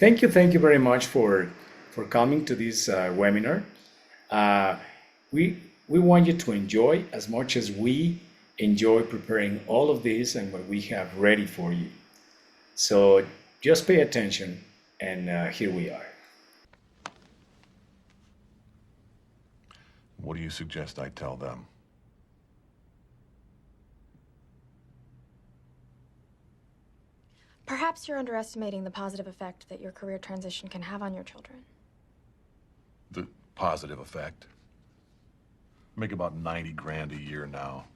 Thank you very much for coming to this webinar. Uh, we want you to enjoy as much as we enjoy preparing all of this and what we have ready for you. So just pay attention, and here we are. What do you suggest I tell them? Perhaps you're underestimating the positive effect that your career transition can have on your children. The positive effect. Make about 90 grand a year now.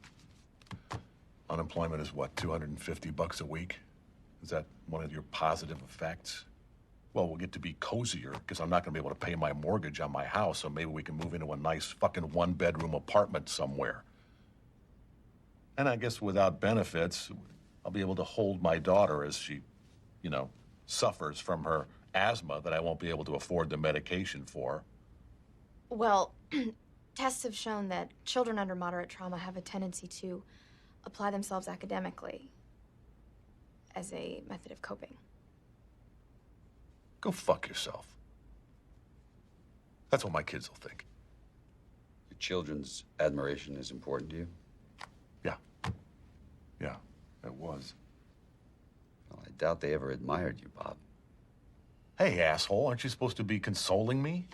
Unemployment is what, 250 bucks a week? Is that one of your positive effects? Well, we'll get to be cozier because I'm not going to be able to pay my mortgage on my house, so maybe we can move into a nice fucking one-bedroom apartment somewhere. And I guess without benefits, I'll be able to hold my daughter as she, suffers from her asthma that I won't be able to afford the medication for. Well, tests have shown that children under moderate trauma have a tendency to apply themselves academically as a method of coping. Go fuck yourself. That's what my kids will think. Your children's admiration is important to you? Yeah. Yeah, it was. Well, I doubt they ever admired you, Bob. Hey, asshole, aren't you supposed to be consoling me?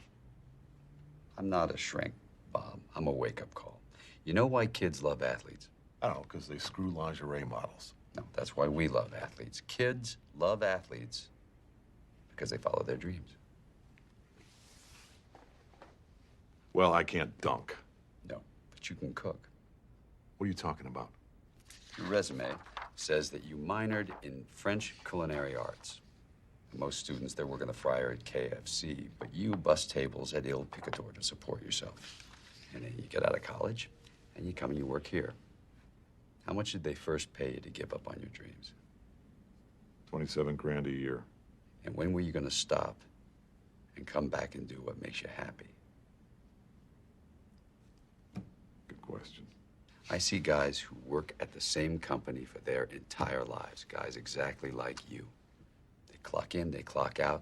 I'm not a shrink, Bob. I'm a wake-up call. You know why kids love athletes? I don't know, because they screw lingerie models. No, that's why we love athletes. Kids love athletes because they follow their dreams. Well, I can't dunk. No, but you can cook. What are you talking about? Your resume says that you minored in French culinary arts. Most students, they're working the fryer at KFC, but you bust tables at Il Picador to support yourself. And then you get out of college, and you come and you work here. How much did they first pay you to give up on your dreams? 27 grand a year. And when were you going to stop and come back and do what makes you happy? Good question. I see guys who work at the same company for their entire lives, guys exactly like you. They clock in, they clock out,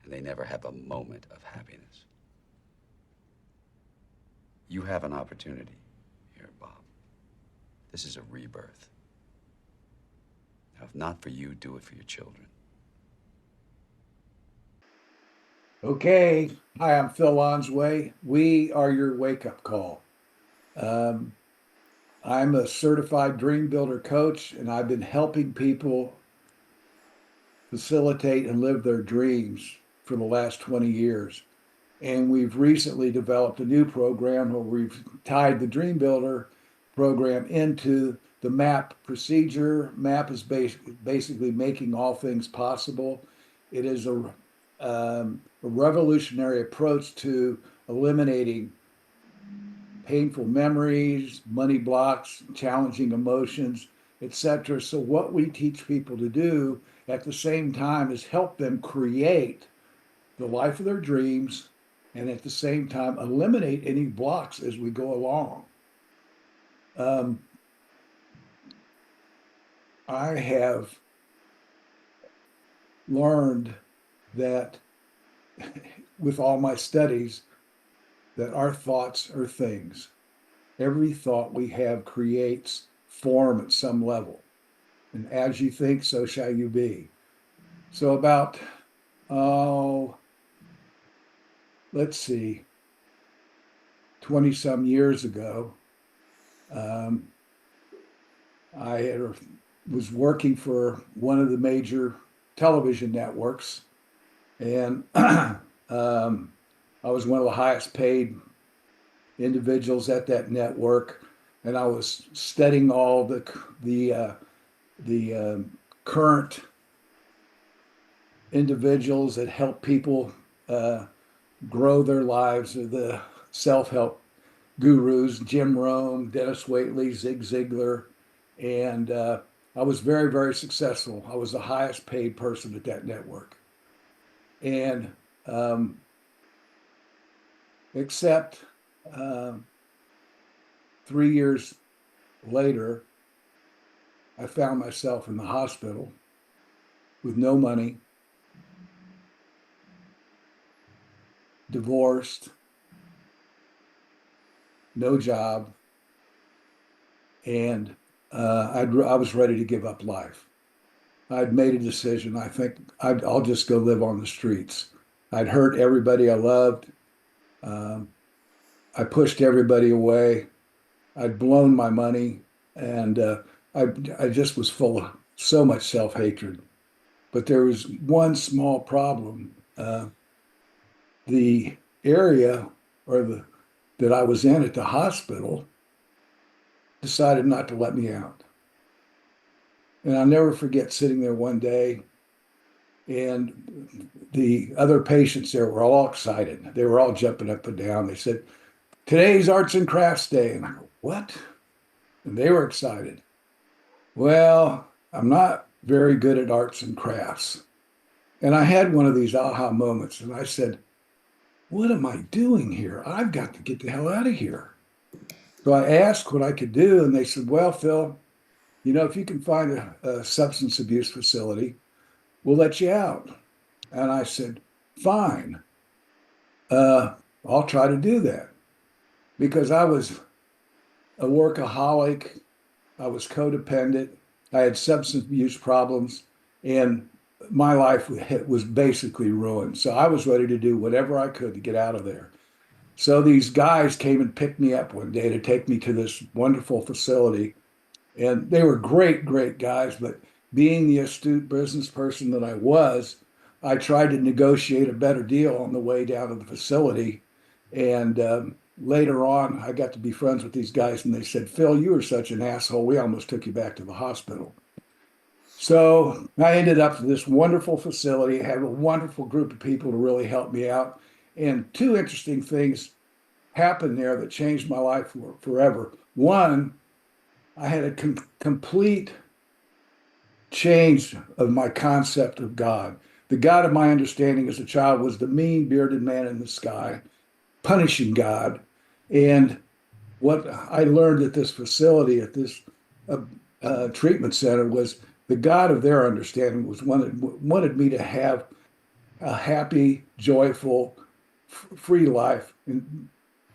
and they never have a moment of happiness. You have an opportunity here, Bob. This is a rebirth. Now, if not for you, do it for your children. Okay. Hi, I'm Phil Lonsway. We are your wake-up call. I'm a certified dream builder coach, and I've been helping people facilitate and live their dreams for the last 20 years. And we've recently developed a new program where we've tied the dream builder program into the MAP procedure. MAP is basically making all things possible. It is a revolutionary approach to eliminating painful memories, money blocks, challenging emotions, etc. So what we teach people to do at the same time is help them create the life of their dreams and at the same time eliminate any blocks as we go along. I have learned that with all my studies, that our thoughts are things. Every thought we have creates form at some level. And as you think, so shall you be. So about, let's see, 20 some years ago, was working for one of the major television networks, and I was one of the highest paid individuals at that network, and I was studying all the current individuals that help people grow their lives, the self-help gurus, Jim Rohn, Dennis Waitley, Zig Ziglar, and I was very, very successful. I was the highest paid person at that network. And except 3 years later, I found myself in the hospital with no money, divorced, no job, and I was ready to give up life. I'd made a decision. I think I'll just go live on the streets. I'd hurt everybody I loved. Um, I pushed everybody away. I'd blown my money, and I, I just was full of so much self-hatred. But there was one small problem. The area or the that I was in at the hospital decided not to let me out. And I'll never forget sitting there one day, and the other patients there were all excited. They were all jumping up and down. They said, "Today's Arts and Crafts Day." And I go, "What?" And they were excited. Well, I'm not very good at arts and crafts. And I had one of these aha moments, and I said, "What am I doing here? I've got to get the hell out of here." So I asked what I could do, and they said, "Well, Phil, if you can find a substance abuse facility, we'll let you out." And I said, "Fine, I'll try to do that." Because I was a workaholic, I was codependent, I had substance abuse problems, and my life was basically ruined. So I was ready to do whatever I could to get out of there. So these guys came and picked me up one day to take me to this wonderful facility. And they were great, great guys. But being the astute business person that I was, I tried to negotiate a better deal on the way down to the facility. And later on, I got to be friends with these guys, and they said, "Phil, you were such an asshole. We almost took you back to the hospital." So I ended up in this wonderful facility, had a wonderful group of people to really help me out. And two interesting things happened there that changed my life forever. One, I had a complete change of my concept of God. The God of my understanding as a child was the mean bearded man in the sky, punishing God. And what I learned at this facility, at this treatment center, was the God of their understanding was wanted me to have a happy, joyful, free life,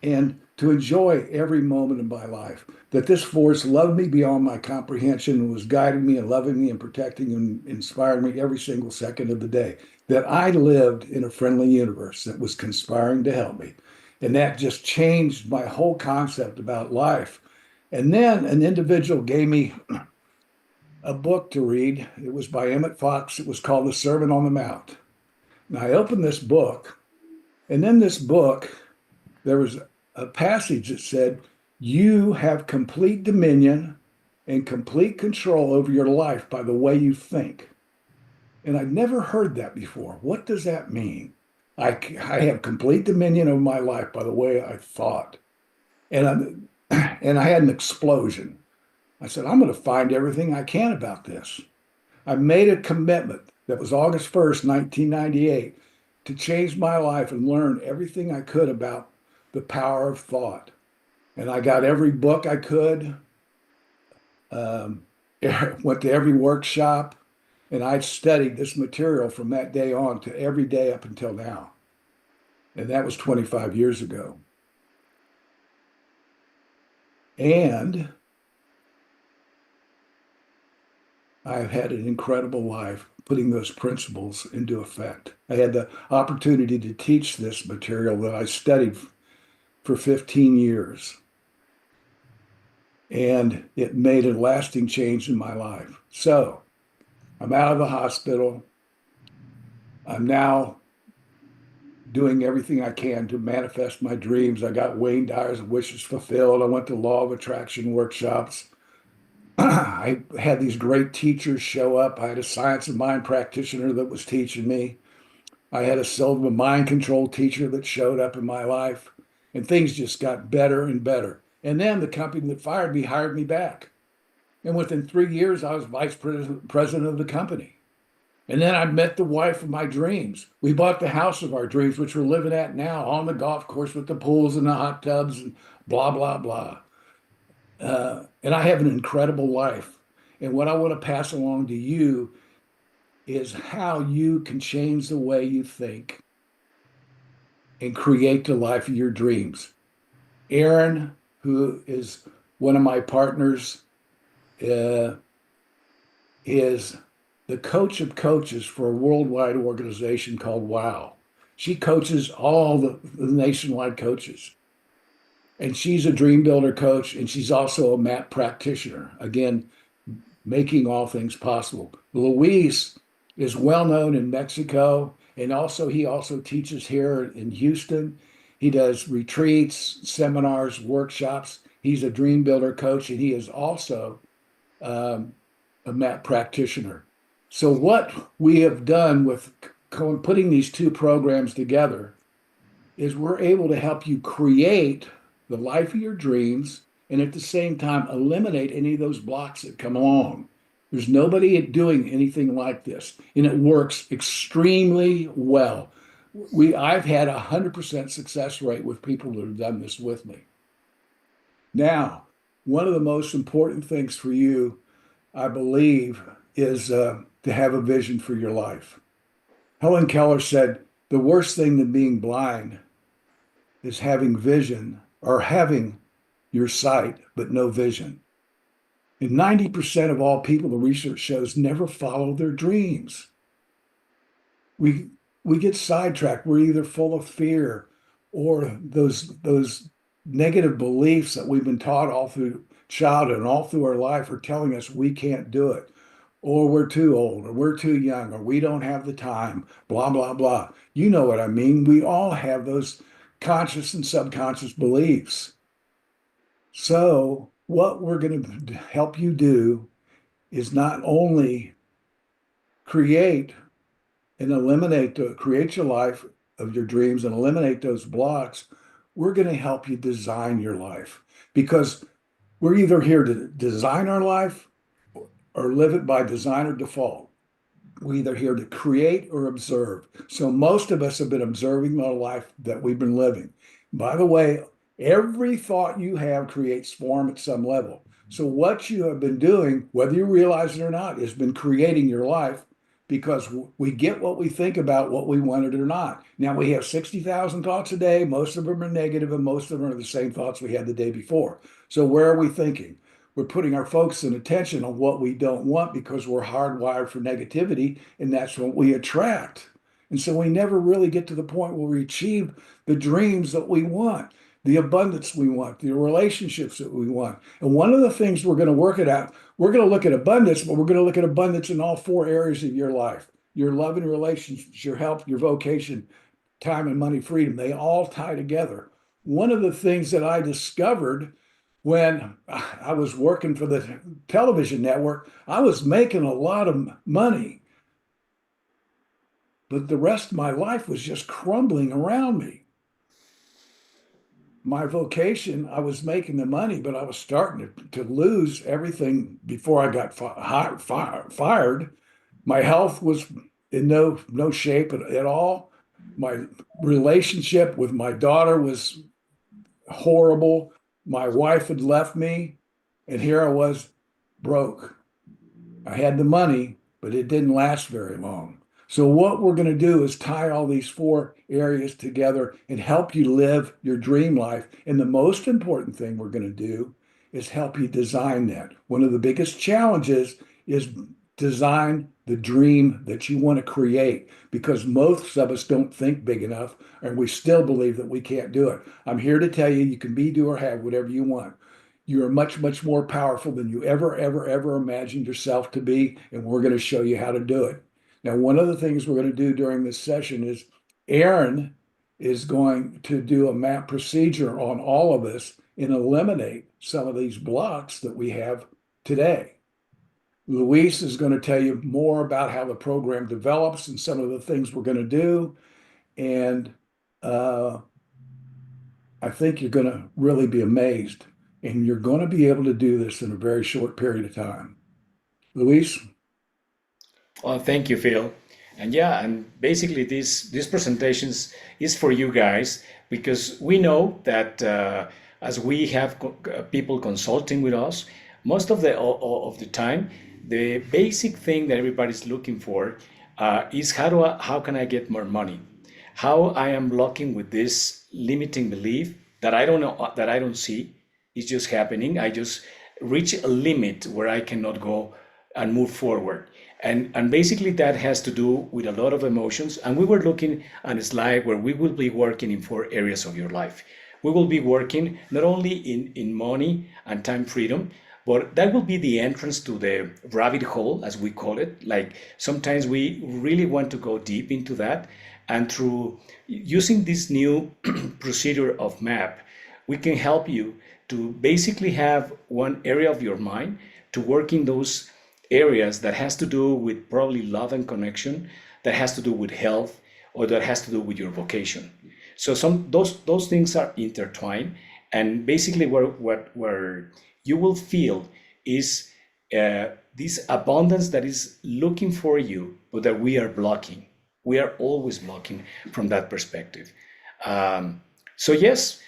and to enjoy every moment of my life. That this force loved me beyond my comprehension and was guiding me and loving me and protecting and inspiring me every single second of the day. That I lived in a friendly universe that was conspiring to help me. And that just changed my whole concept about life. And then an individual gave me a book to read. It was by Emmett Fox. It was called The Sermon on the Mount. And I opened this book, and in this book, there was a passage that said, "You have complete dominion and complete control over your life by the way you think." And I'd never heard that before. What does that mean? I have complete dominion over my life by the way I thought. And and I had an explosion. I said, "I'm going to find everything I can about this." I made a commitment that was August 1st, 1998, to change my life and learn everything I could about the power of thought. And I got every book I could, um, went to every workshop, and I studied this material from that day on to every day up until now. And that was 25 years ago. And I've had an incredible life putting those principles into effect. I had the opportunity to teach this material that I studied for 15 years. And it made a lasting change in my life. So I'm out of the hospital. I'm now doing everything I can to manifest my dreams. I got Wayne Dyer's wishes fulfilled. I went to law of attraction workshops. I had these great teachers show up. I had a science of mind practitioner that was teaching me. I had a Silva mind control teacher that showed up in my life, and things just got better and better. And then the company that fired me hired me back. And within 3 years, I was vice president of the company. And then I met the wife of my dreams. We bought the house of our dreams, which we're living at now, on the golf course with the pools and the hot tubs and blah, blah, blah. And I have an incredible life. And what I want to pass along to you is how you can change the way you think and create the life of your dreams. Aaron, who is one of my partners, uh, is the coach of coaches for a worldwide organization called WOW. She coaches all the nationwide coaches. And she's a dream builder coach, and she's also a MAP practitioner. Again, making all things possible. Luis is well known in Mexico, and also he also teaches here in Houston. He does retreats, seminars, workshops. He's a dream builder coach, and he is also um, a MAP practitioner. So what we have done with putting these two programs together is we're able to help you create the life of your dreams and at the same time eliminate any of those blocks that come along. There's nobody doing anything like this, and it works extremely well. I've had 100% success rate with people that have done this with me. Now, one of the most important things for you, I believe, is to have a vision for your life. Helen Keller said, the worst thing than being blind is having vision or having your sight, but no vision. And 90% of all people, the research shows, never follow their dreams. We get sidetracked. We're either full of fear or those negative beliefs that we've been taught all through childhood and all through our life are telling us we can't do it, or we're too old, or we're too young, or we don't have the time, blah, blah, blah. You know what I mean? We all have those conscious and subconscious beliefs. So, what we're going to help you do is not only create create your life of your dreams and eliminate those blocks, we're going to help you design your life because we're either here to design our life or live it by design or default. We're either here to create or observe. So most of us have been observing the life that we've been living. By the way, every thought you have creates form at some level. So what you have been doing, whether you realize it or not, has been creating your life because we get what we think about what we wanted or not. Now we have 60,000 thoughts a day. Most of them are negative and most of them are the same thoughts we had the day before. So where are we thinking? We're putting our focus and attention on what we don't want because we're hardwired for negativity, and that's what we attract. And so we never really get to the point where we achieve the dreams that we want, the abundance we want, the relationships that we want. And one of the things we're going to work it out, we're going to look at abundance, but we're going to look at abundance in all four areas of your life: your love and relationships, your health, your vocation, time and money freedom. They all tie together. One of the things that I discovered when I was working for the television network, I was making a lot of money, but the rest of my life was just crumbling around me. My vocation, I was making the money, but I was starting to lose everything before I got fired. My health was in no shape at all. My relationship with my daughter was horrible. My wife had left me, and here I was broke. I had the money, but it didn't last very long. So, what we're going to do is tie all these four areas together and help you live your dream life. And the most important thing we're going to do is help you design that. One of the biggest challenges is design the dream that you want to create because most of us don't think big enough and we still believe that we can't do it. I'm here to tell you, you can be, do, or have whatever you want. You are much, much more powerful than you ever imagined yourself to be, and we're going to show you how to do it. Now, one of the things we're going to do during this session is Aaron is going to do a MAP procedure on all of us and eliminate some of these blocks that we have today. Luis is going to tell you more about how the program develops and some of the things we're going to do. And I think you're going to really be amazed. And you're going to be able to do this in a very short period of time. Luis? Well, thank you, Phil. And yeah, and basically these presentations is for you guys because we know that as we have people consulting with us, most of the time, the basic thing that everybody's looking for is how can I get more money? how I am blocking with this limiting belief that I don't know, that I don't see. It's just happening. I just reach a limit where I cannot go and move forward. And basically that has to do with a lot of emotions. And we were looking at a slide where we will be working in 4 areas of your life. We will be working not only in money and time freedom, but that will be the entrance to the rabbit hole, as we call it. Like sometimes we really want to go deep into that. And through using this new procedure of MAP, we can help you to basically have one area of your mind to work in those areas that has to do with probably love and connection, that has to do with health, or that has to do with your vocation. So some those things are intertwined, and basically where you will feel is this abundance that is looking for you, but that we are blocking. We are always blocking from that perspective. So yes,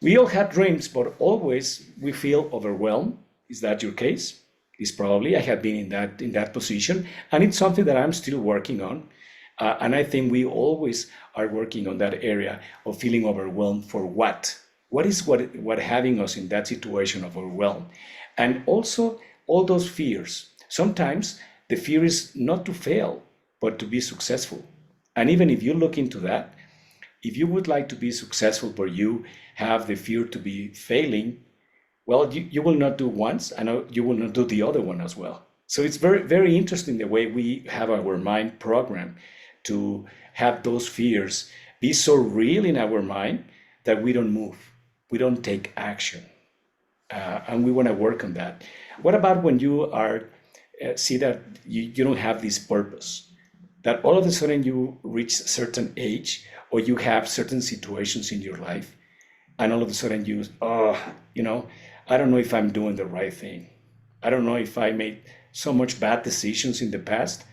we all have dreams, but always we feel overwhelmed. Is that your case? Is probably I have been in that position, and it's something that I'm still working on. And I think we always are working on that area of feeling overwhelmed for what? What having us in that situation of overwhelm? And also all those fears. Sometimes the fear is not to fail, but to be successful. And even if you look into that, if you would like to be successful, but you have the fear to be failing, well, you will not do once, and you will not do the other one as well. So it's very, very interesting the way we have our mind programmed to have those fears be so real in our mind that we don't move, we don't take action, and we want to work on that. What about when you are see that you don't have this purpose? That all of a sudden you reach a certain age, or you have certain situations in your life, and all of a sudden I don't know if I'm doing the right thing. I don't know if I made so much bad decisions in the past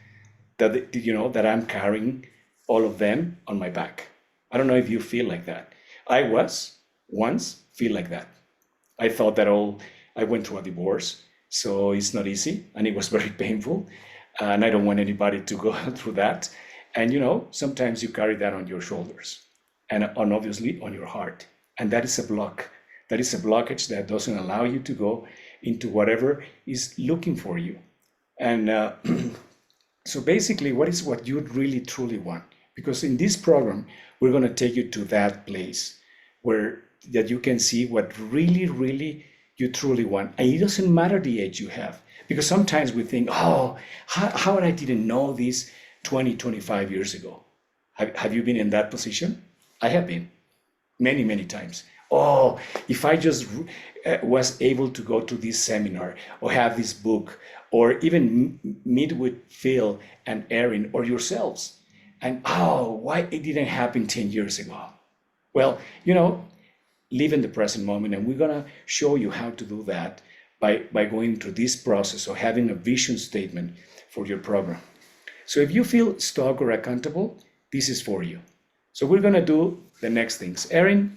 that I'm carrying all of them on my back. I don't know if you feel like that. I was once feel like that. I thought that I went through a divorce, so it's not easy, and it was very painful, and I don't want anybody to go through that. And sometimes you carry that on your shoulders, and obviously on your heart, and that is a block. That is a blockage that doesn't allow you to go into whatever is looking for you. And so basically, what is what you really truly want? Because in this program, we're going to take you to that place where that you can see what really, really you truly want. And it doesn't matter the age you have. Because sometimes we think, oh, how I didn't know this 20, 25 years ago. Have you been in that position? I have been many, many times. Oh, if I just was able to go to this seminar or have this book or even meet with Phil and Erin or yourselves. And why it didn't happen 10 years ago? Well, live in the present moment, and we're going to show you how to do that by going through this process of having a vision statement for your program. So if you feel stuck or accountable, this is for you. So we're going to do the next things. Erin?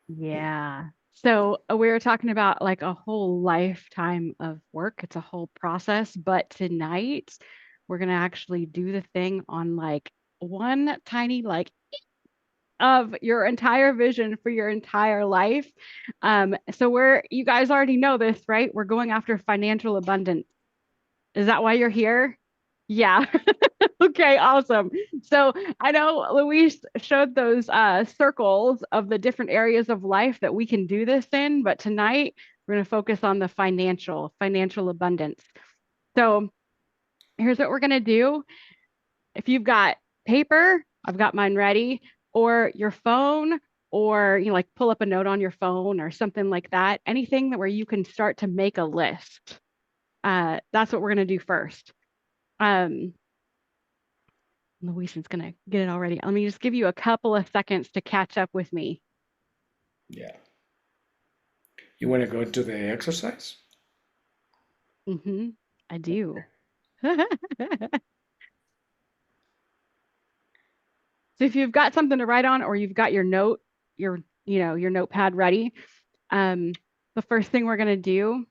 Yeah. So we were talking about like a whole lifetime of work. It's a whole process, but tonight we're going to actually do the thing on like one tiny like of your entire vision for your entire life. So you guys already know this, right? We're going after financial abundance. Is that why you're here? Yeah. Okay, awesome. So I know Luis showed those circles of the different areas of life that we can do this in, but tonight we're going to focus on the financial abundance. So here's what we're going to do. If you've got paper, I've got mine ready, or your phone, or like pull up a note on your phone or something like that, anything that where you can start to make a list. That's what we're going to do first. Luis is going to get it already. Let me just give you a couple of seconds to catch up with me. Yeah. You want to go to the exercise? I do. So if you've got something to write on or you've got your notepad ready, the first thing we're going to do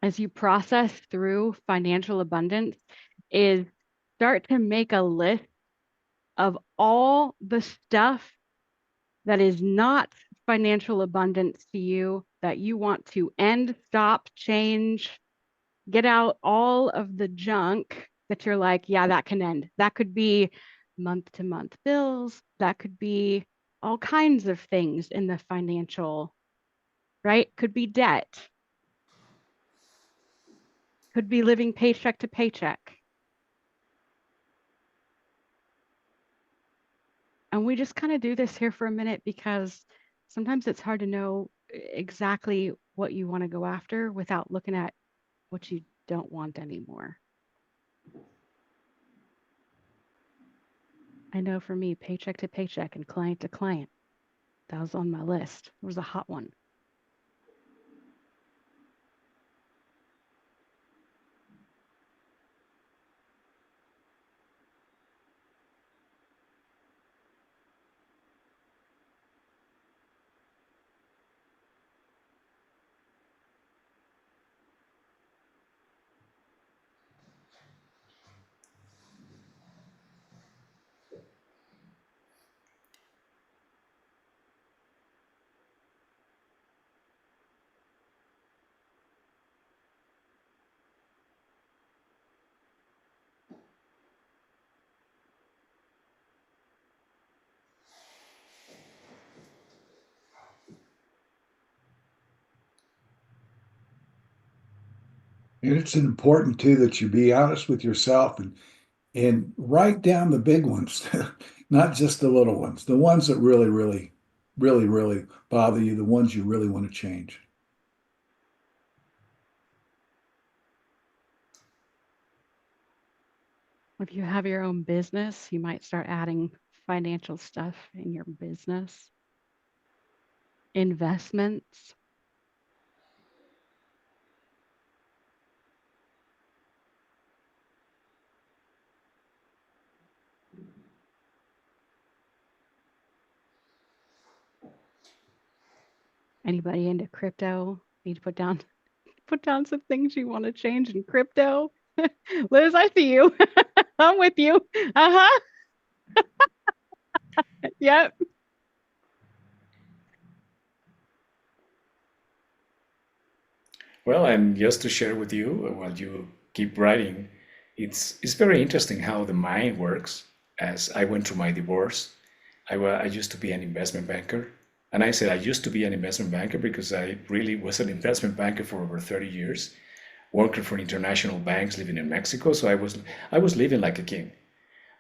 as you process through financial abundance is start to make a list of all the stuff that is not financial abundance to you, that you want to end, stop, change, get out all of the junk that you're like, yeah, that can end. That could be month to month bills. That could be all kinds of things in the financial, right? Could be debt, could be living paycheck to paycheck. And we just kind of do this here for a minute because sometimes it's hard to know exactly what you want to go after without looking at what you don't want anymore. I know for me, paycheck to paycheck and client to client, that was on my list. It was a hot one. And it's important too that you be honest with yourself and write down the big ones, not just the little ones, the ones that really bother you, the ones you really want to change. If you have your own business, you might start adding financial stuff in your business, investments. Anybody into crypto? Need to put down some things you want to change in crypto. Liz, I see you. I'm with you. Uh-huh. Yep. Well, and just to share with you while you keep writing, it's very interesting how the mind works. As I went through my divorce, I used to be an investment banker, and I said I used to be an investment banker because I really was an investment banker for over 30 years, working for international banks, living in Mexico. So I was living like a king.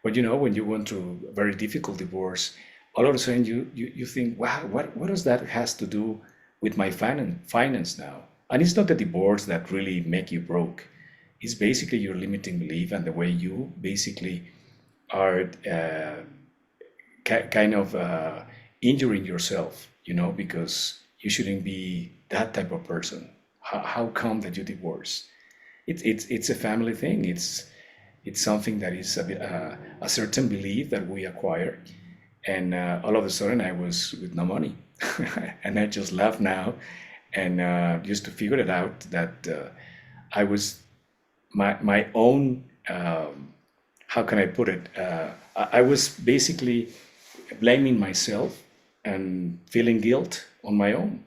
But when you went through a very difficult divorce, all of a sudden you think, wow, what does that has to do with my finance now? And it's not the divorce that really make you broke. It's basically your limiting belief and the way you basically are kind of injuring yourself, because you shouldn't be that type of person. How come that you divorce? It's a family thing. It's something that is a certain belief that we acquire. And all of a sudden, I was with no money, and I just laugh now, and just to figure it out that I was my own. How can I put it? I was basically blaming myself and feeling guilt on my own.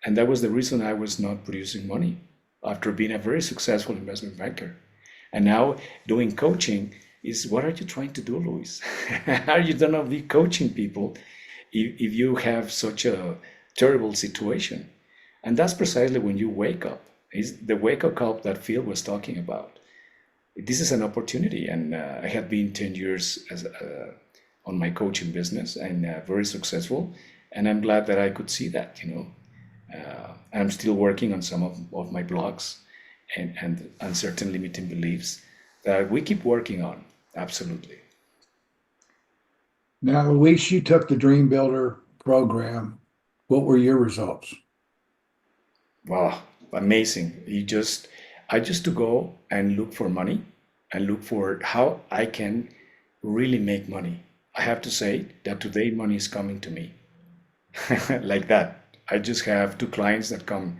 And that was the reason I was not producing money after being a very successful investment banker. And now doing coaching is, what are you trying to do, Luis? Are you gonna be coaching people if you have such a terrible situation? And that's precisely when you wake up. Is the wake up call that Phil was talking about. This is an opportunity, and I had been 10 years on my coaching business and very successful. And I'm glad that I could see that. I'm still working on some of my blogs and certain limiting beliefs that we keep working on. Absolutely. Now, Luis, you took the Dream Builder program. What were your results? Wow, amazing. I just to go and look for money and look for how I can really make money. I have to say that today money is coming to me like that. I just have two clients that come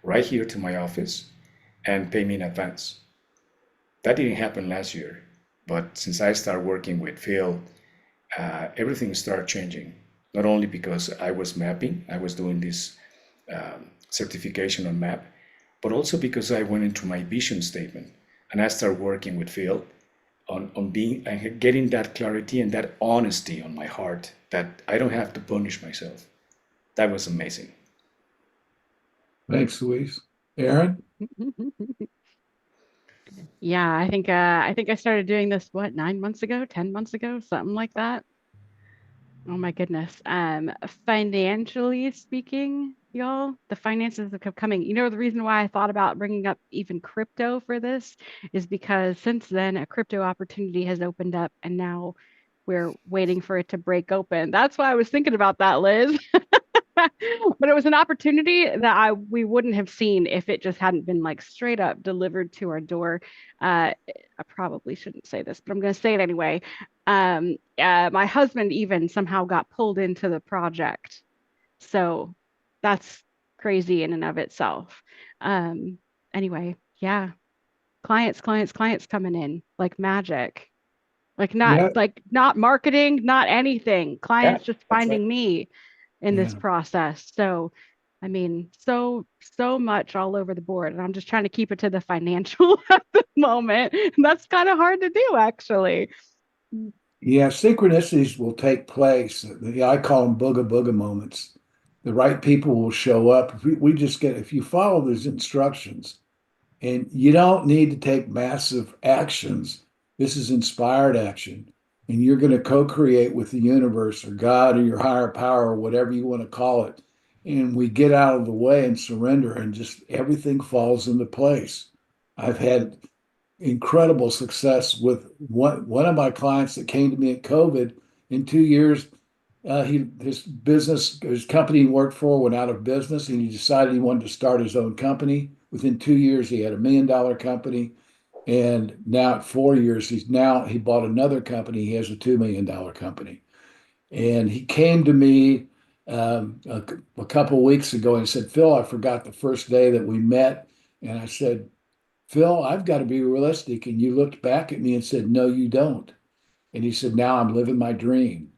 right here to my office and pay me in advance. That didn't happen last year, but since I started working with Phil everything started changing. Not only because I was mapping, I was doing this certification on map, but also because I went into my vision statement and I started working with Phil on being and getting that clarity and that honesty on my heart that I don't have to punish myself. That was amazing. Thanks, Luis. Aaron? Yeah, I think I started doing this what, 9 months ago, 10 months ago, something like that. Oh my goodness. Financially speaking, y'all, the finances are coming. The reason why I thought about bringing up even crypto for this is because since then a crypto opportunity has opened up and now we're waiting for it to break open. That's why I was thinking about that, Liz. But it was an opportunity that we wouldn't have seen if it just hadn't been like straight up delivered to our door. I probably shouldn't say this, but I'm going to say it anyway. My husband even somehow got pulled into the project, so that's crazy in and of itself. Um, anyway, yeah, clients coming in like magic. Yeah, Like not marketing, not anything. Yeah, Clients just that's right. finding me in this yeah. process. So, I mean, so much all over the board. And I'm just trying to keep it to the financial at the moment. And that's kind of hard to do, actually. Yeah, synchronicities will take place. I call them booga booga moments. The right people will show up. We just get, if you follow these instructions, and you don't need to take massive actions. This is inspired action. And you're going to co-create with the universe or God or your higher power or whatever you want to call it. And we get out of the way and surrender, and just everything falls into place. I've had incredible success with one of my clients that came to me at COVID. In 2 years, his company he worked for went out of business, and he decided he wanted to start his own company. Within 2 years, he had $1 million company, and now at 4 years, he bought another company. He has a $2 million company, and he came to me a couple of weeks ago and he said, "Phil, I forgot the first day that we met," and I said, "Phil, I've got to be realistic." And you looked back at me and said, "No, you don't." And he said, "Now I'm living my dream."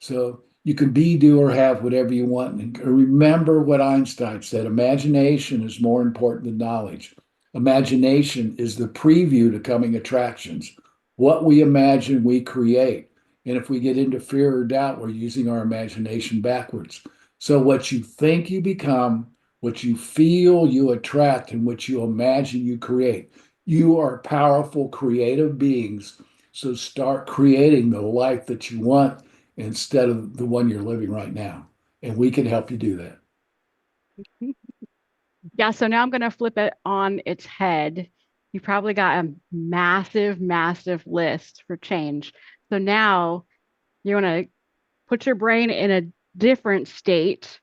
So you can be, do, or have whatever you want. And remember what Einstein said: imagination is more important than knowledge. Imagination is the preview to coming attractions. What we imagine, we create. And if we get into fear or doubt, we're using our imagination backwards. So what you think you become, what you feel you attract, and what you imagine you create. You are powerful, creative beings. So start creating the life that you want instead of the one you're living right now. And we can help you do that. Yeah, so now I'm going to flip it on its head. You probably got a massive, massive list for change. So now you want to put your brain in a different state,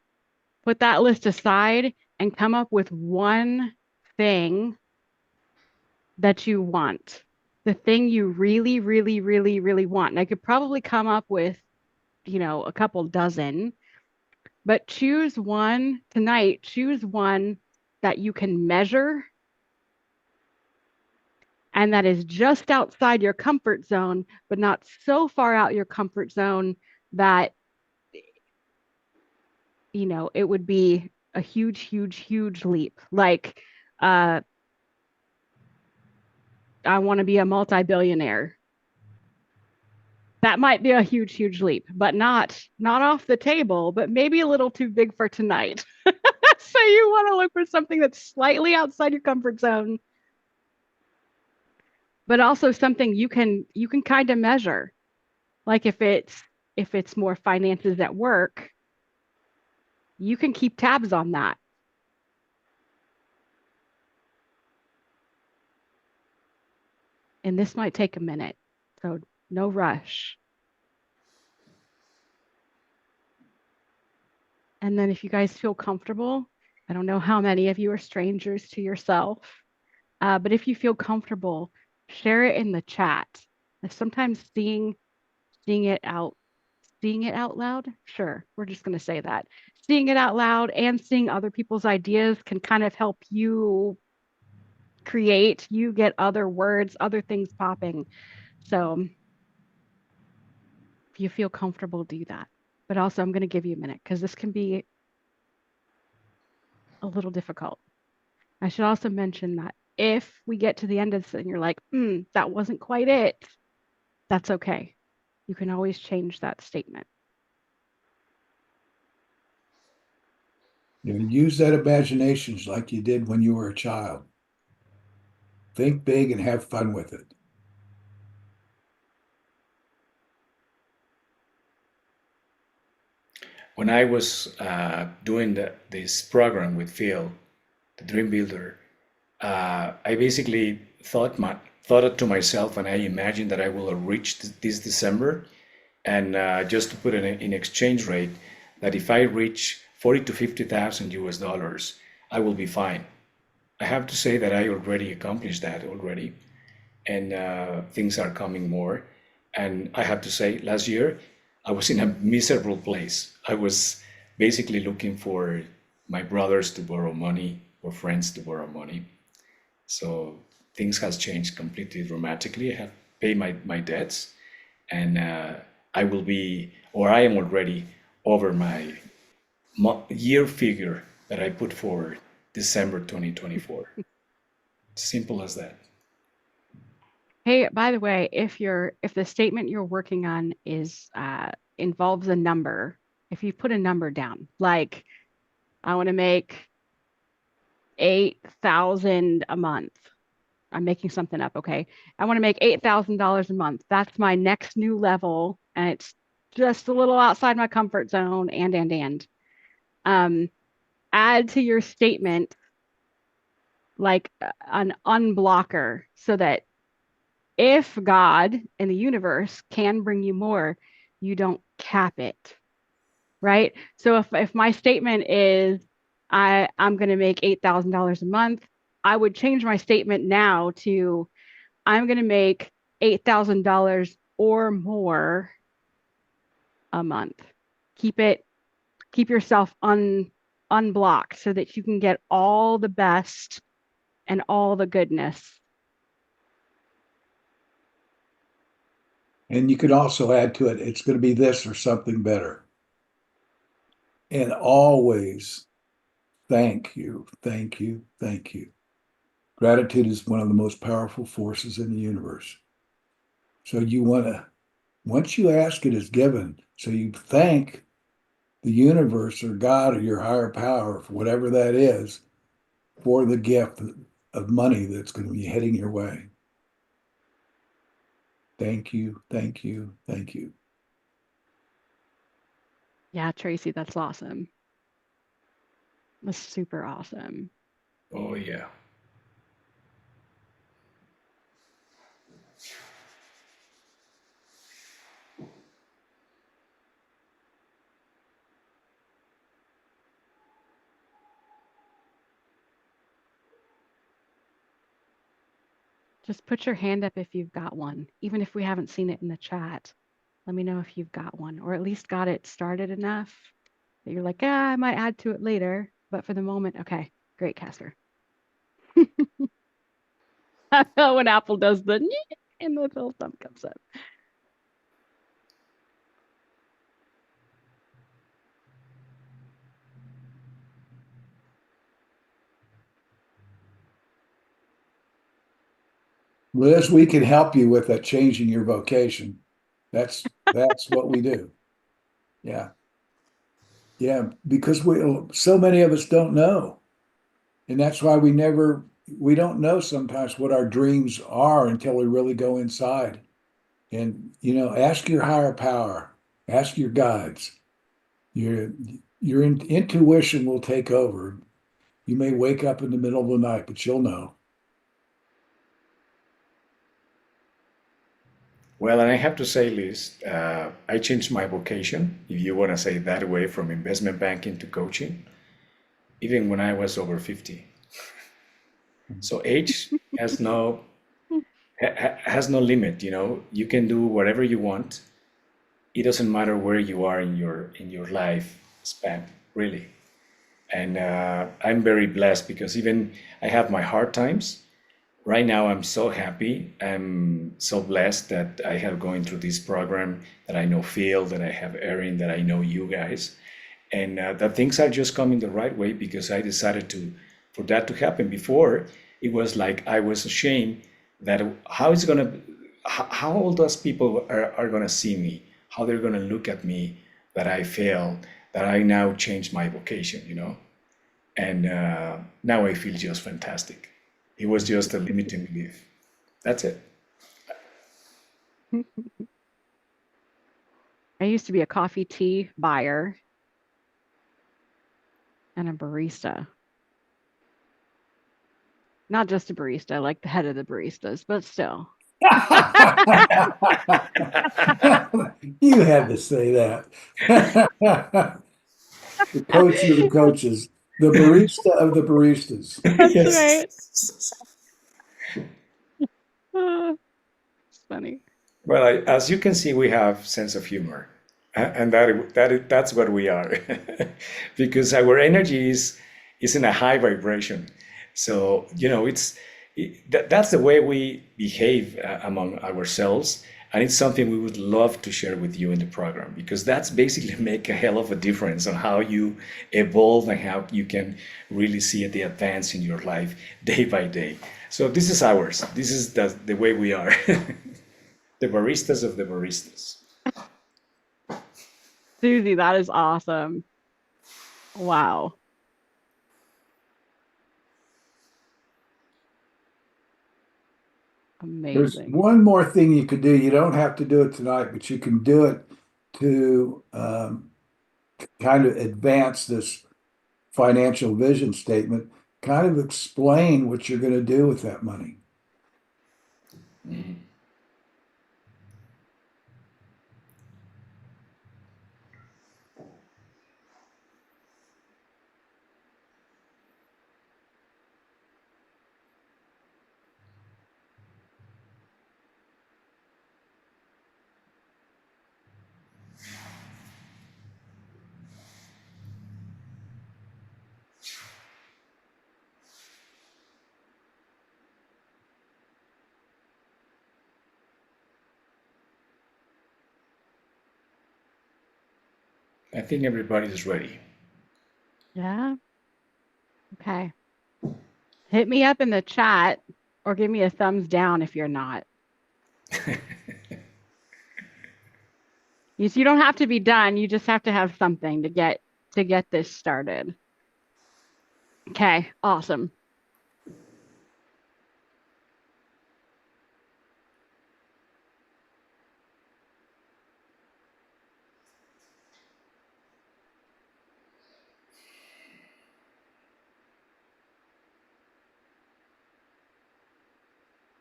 put that list aside, and come up with one thing that you want, the thing you really, really, really, really want. And I could probably come up with, a couple dozen, but choose one tonight, choose one that you can measure and that is just outside your comfort zone, but not so far out your comfort zone that, it would be a huge, huge, huge leap. Like, uh, I want to be a multi-billionaire. That might be a huge, huge leap, but not off the table, but maybe a little too big for tonight. So you want to look for something that's slightly outside your comfort zone, but also something you can kind of measure. Like if it's more finances at work, you can keep tabs on that. And this might take a minute. So no rush. And then if you guys feel comfortable, I don't know how many of you are strangers to yourself, but if you feel comfortable, share it in the chat. Sometimes seeing it out seeing it out loud, sure, we're just going to say that. Seeing it out loud and seeing other people's ideas can kind of help you get other words, other things popping. So If you feel comfortable, do that. But also, I'm going to give you a minute because this can be a little difficult. I should also mention that if we get to the end of this and you're like, that wasn't quite it, that's okay. You can always change that statement. Use that imagination like you did when you were a child. Think big and have fun with it. When I was doing this program with Phil, the Dream Builder, I basically thought it to myself, and I imagined that I will reach this December, and just to put it in exchange rate, that if I reach 40 to 50,000 US dollars, I will be fine. I have to say that I already accomplished that already, and things are coming more. And I have to say, last year I was in a miserable place. I was basically looking for my brothers to borrow money or friends to borrow money. So things has changed completely dramatically. I have paid my debts, and I will be, or I am already over my year figure that I put for December 2024. Simple as that. Hey, by the way, if the statement you're working on is involves a number, if you put a number down, like I want to make 8,000 a month. I'm making something up, okay? I want to make $8,000 a month. That's my next new level, and it's just a little outside my comfort zone. Add to your statement like an unblocker so that if God and the universe can bring you more, you don't cap it, right? So if my statement is I'm going to make $8,000 a month, I would change my statement now to I'm going to make $8,000 or more a month. Keep yourself unblocked so that you can get all the best and all the goodness. And you can also add to it, it's going to be this or something better. And always thank you, thank you, thank you. Gratitude is one of the most powerful forces in the universe. So you want to, once you ask, it is given. So you thank the universe or God or your higher power, for whatever that is, for the gift of money that's going to be heading your way. Thank you, thank you, thank you. Yeah, Tracy, that's awesome. That's super awesome. Oh, yeah. Just put your hand up if you've got one, even if we haven't seen it in the chat. Let me know if you've got one, or at least got it started enough that you're like, I might add to it later. But for the moment, okay, great, Casper. I know when Apple does the and the little thumb comes up. Liz, we can help you with that, changing your vocation. That's what we do. Yeah. Yeah, because so many of us don't know. And that's why we don't know sometimes what our dreams are until we really go inside. And ask your higher power, ask your guides. Your intuition will take over. You may wake up in the middle of the night, but you'll know. Well, and I have to say, Liz, I changed my vocation, if you want to say it that way, from investment banking to coaching, even when I was over 50. So age has no limit. You can do whatever you want. It doesn't matter where you are in your life span, really. And I'm very blessed because even I have my hard times right now I'm so happy. I'm so blessed that I have going through this program, that I know Phil, that I have Erin, that I know you guys, and that things are just coming the right way because I decided to for that to happen. Before it was like I was ashamed that how it's gonna how all those people are gonna see me, how they're gonna look at me, that I failed, that I now changed my vocation, and now I feel just fantastic. It was just a limiting belief. That's it. I used to be a coffee tea buyer and a barista. Not just a barista, like the head of the baristas, but still. You had to say that. The coach of the coaches, the barista of the baristas. That's right. Yes. Ah, it's funny. Well, as you can see, we have sense of humor, and that's what we are, because our energy is in a high vibration. So that's the way we behave among ourselves, and it's something we would love to share with you in the program because that's basically make a hell of a difference on how you evolve and how you can really see the advance in your life day by day. So this is ours. This is the way we are. The baristas of the baristas. Susie, that is awesome. Wow. There's Amazing. one more thing you could do. You don't have to do it tonight, but you can do it to kind of advance this financial vision statement, kind of explain what you're going to do with that money. I think everybody is ready. Yeah. Okay. Hit me up in the chat or give me a thumbs down if you're not. You don't have to be done. You just have to have something to get this started. Okay, awesome.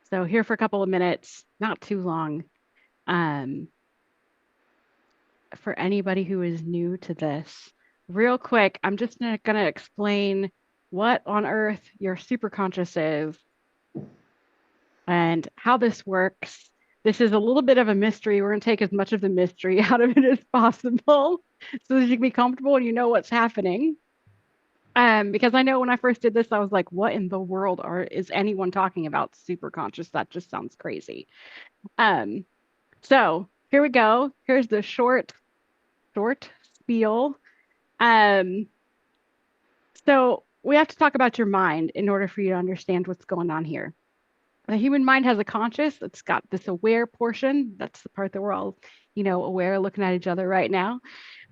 So here for a couple of minutes, not too long. Um, for anybody who is new to this, real quick, I'm just going to explain what on earth your superconscious is and how this works. This is a little bit of a mystery. We're going to take as much of the mystery out of it as possible so that you can be comfortable and you know what's happening. Because I know when I first did this, I was like, what in the world is anyone talking about superconscious? That just sounds crazy. So here we go. Here's the short spiel. Um, so we have to talk about your mind in order for you to understand what's going on here. The human mind has a conscious. It's got this aware portion. That's the part that we're all, aware, looking at each other right now.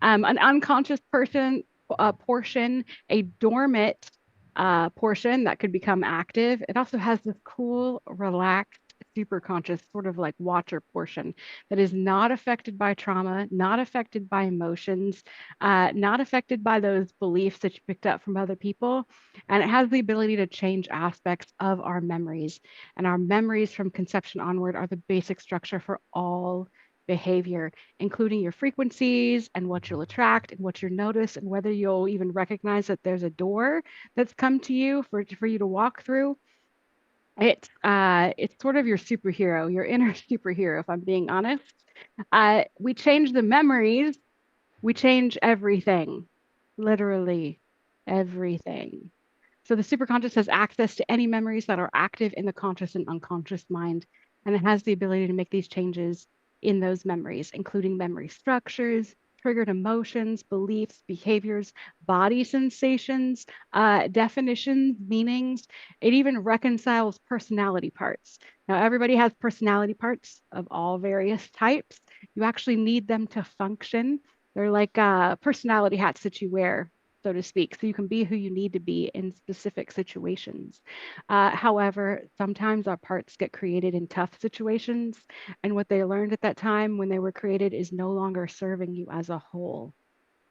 An unconscious portion, a dormant portion that could become active. It also has this cool, relaxed, super conscious, sort of like watcher portion that is not affected by trauma, not affected by emotions, not affected by those beliefs that you picked up from other people. And it has the ability to change aspects of our memories. And our memories from conception onward are the basic structure for all behavior, including your frequencies and what you'll attract and what you'll notice and whether you'll even recognize that there's a door that's come to you for you to walk through. It's sort of your superhero, your inner superhero, if I'm being honest. We change the memories, we change everything, literally everything. So the superconscious has access to any memories that are active in the conscious and unconscious mind, and it has the ability to make these changes in those memories, including memory structures, triggered emotions, beliefs, behaviors, body sensations, definitions, meanings. It even reconciles personality parts. Now, everybody has personality parts of all various types. You actually need them to function. They're like personality hats that you wear, so to speak, so you can be who you need to be in specific situations. However, sometimes our parts get created in tough situations, and what they learned at that time when they were created is no longer serving you as a whole.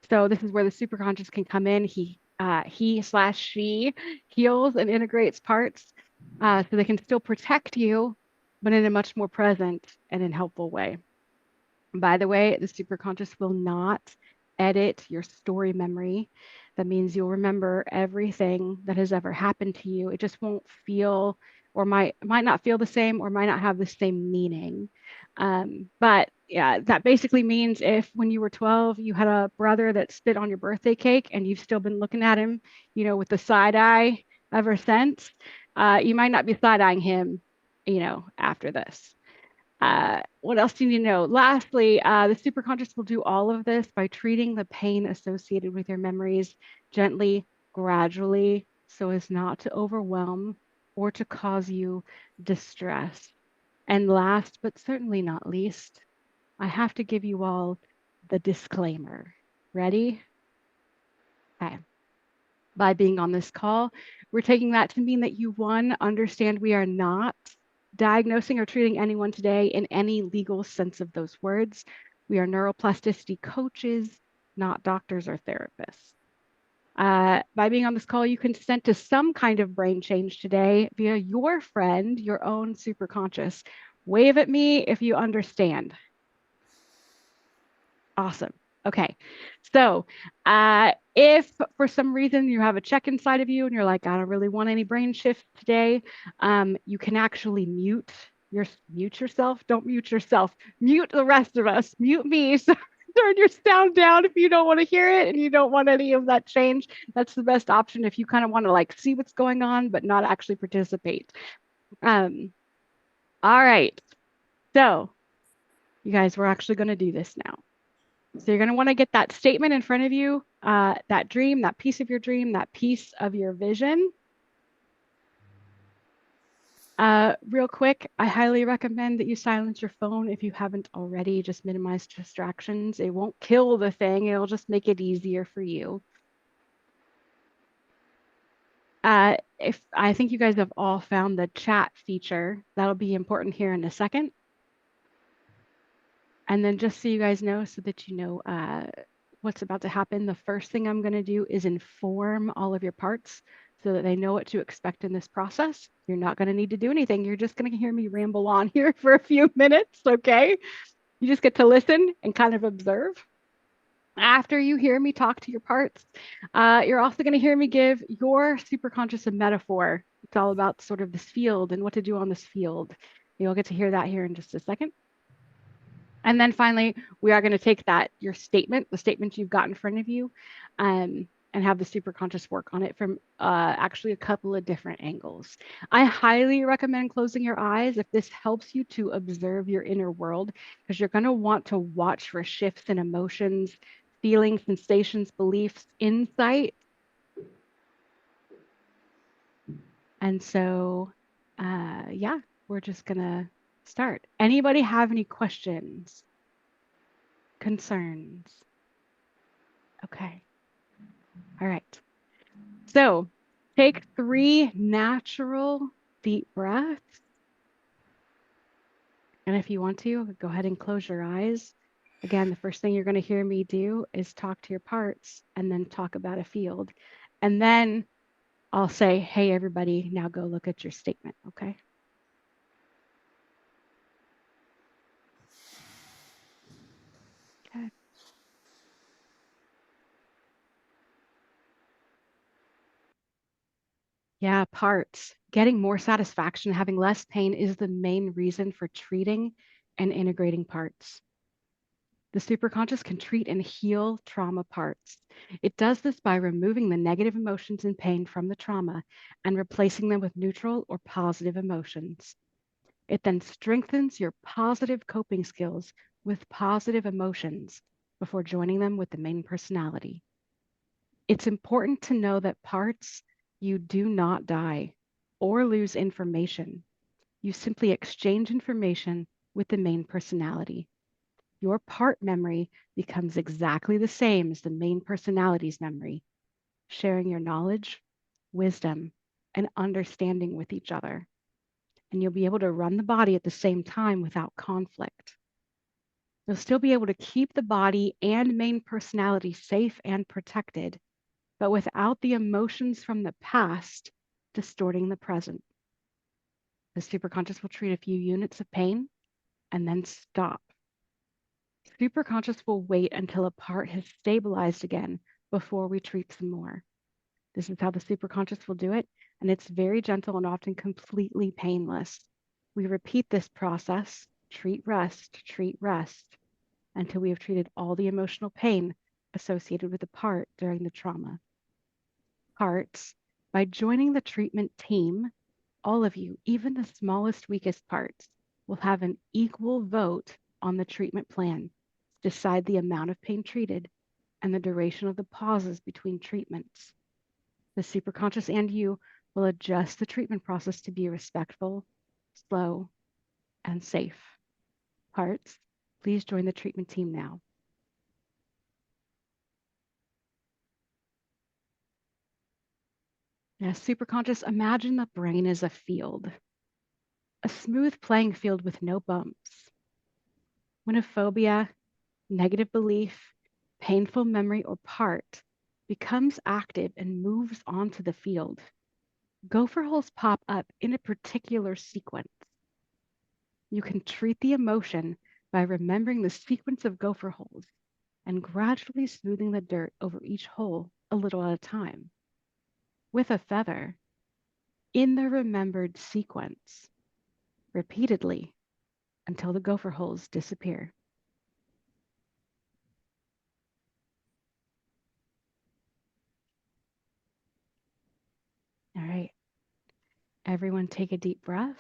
So this is where the superconscious can come in. He/she heals and integrates parts so they can still protect you, but in a much more present and in helpful way. By the way, the superconscious will not edit your story memory. That means you'll remember everything that has ever happened to you. It just won't feel or might not feel the same or might not have the same meaning. But yeah, that basically means if when you were 12, you had a brother that spit on your birthday cake and you've still been looking at him, with the side eye ever since, you might not be side eyeing him, after this. What else do you need to know? Lastly, the superconscious will do all of this by treating the pain associated with your memories gently, gradually, so as not to overwhelm or to cause you distress. And last, but certainly not least, I have to give you all the disclaimer. Ready? Okay. By being on this call, we're taking that to mean that you, one, understand we are not diagnosing or treating anyone today in any legal sense of those words. We are neuroplasticity coaches, not doctors or therapists. By being on this call, you consent to some kind of brain change today via your friend, your own superconscious. Wave at me if you understand. Awesome. Okay. So if for some reason you have a check inside of you and you're like, I don't really want any brain shift today, you can actually mute yourself. Don't mute yourself. Mute the rest of us. Mute me. So turn your sound down if you don't want to hear it and you don't want any of that change. That's the best option if you kind of want to like see what's going on, but not actually participate. All right. So you guys, we're actually going to do this now. So you're going to want to get that statement in front of you, that dream, that piece of your dream, that piece of your vision. Real quick, I highly recommend that you silence your phone if you haven't already. Just minimize distractions. It won't kill the thing. It'll just make it easier for you. If I think you guys have all found the chat feature, that'll be important here in a second. And then just so you guys know, so that you know what's about to happen, the first thing I'm going to do is inform all of your parts so that they know what to expect in this process. You're not going to need to do anything. You're just going to hear me ramble on here for a few minutes, okay? You just get to listen and kind of observe. After you hear me talk to your parts, you're also going to hear me give your superconscious a metaphor. It's all about sort of this field and what to do on this field. You'll get to hear that here in just a second. And then finally, we are going to take your statement, the statement you've got in front of you, and have the superconscious work on it from actually a couple of different angles. I highly recommend closing your eyes if this helps you to observe your inner world, because you're going to want to watch for shifts in emotions, feelings, sensations, beliefs, insight. And so, yeah, we're just going to start. Anybody have any questions? Concerns? Okay. All right. So take 3 natural deep breaths. And if you want to, go ahead and close your eyes. Again, the first thing you're going to hear me do is talk to your parts and then talk about a field. And then I'll say, hey, everybody, now go look at your statement. Okay. Okay. Yeah, parts. Getting more satisfaction, having less pain is the main reason for treating and integrating parts. The superconscious can treat and heal trauma parts. It does this by removing the negative emotions and pain from the trauma and replacing them with neutral or positive emotions. It then strengthens your positive coping skills with positive emotions before joining them with the main personality. It's important to know that parts, you do not die or lose information. You simply exchange information with the main personality. Your part memory becomes exactly the same as the main personality's memory, sharing your knowledge, wisdom, and understanding with each other. And you'll be able to run the body at the same time without conflict. You'll still be able to keep the body and main personality safe and protected, but without the emotions from the past distorting the present. The superconscious will treat a few units of pain and then stop. Superconscious will wait until a part has stabilized again before we treat some more. This is how the superconscious will do it, and it's very gentle and often completely painless. We repeat this process, treat, rest, until we have treated all the emotional pain associated with the part during the trauma. Parts, by joining the treatment team, all of you, even the smallest, weakest parts, will have an equal vote on the treatment plan to decide the amount of pain treated and the duration of the pauses between treatments. The superconscious and you will adjust the treatment process to be respectful, slow, and safe. Parts, please join the treatment team now. Now, superconscious, imagine the brain as a field, a smooth playing field with no bumps. When a phobia, negative belief, painful memory, or part becomes active and moves onto the field, gopher holes pop up in a particular sequence. You can treat the emotion by remembering the sequence of gopher holes and gradually smoothing the dirt over each hole a little at a time. With a feather, in the remembered sequence, repeatedly until the gopher holes disappear. All right, everyone take a deep breath.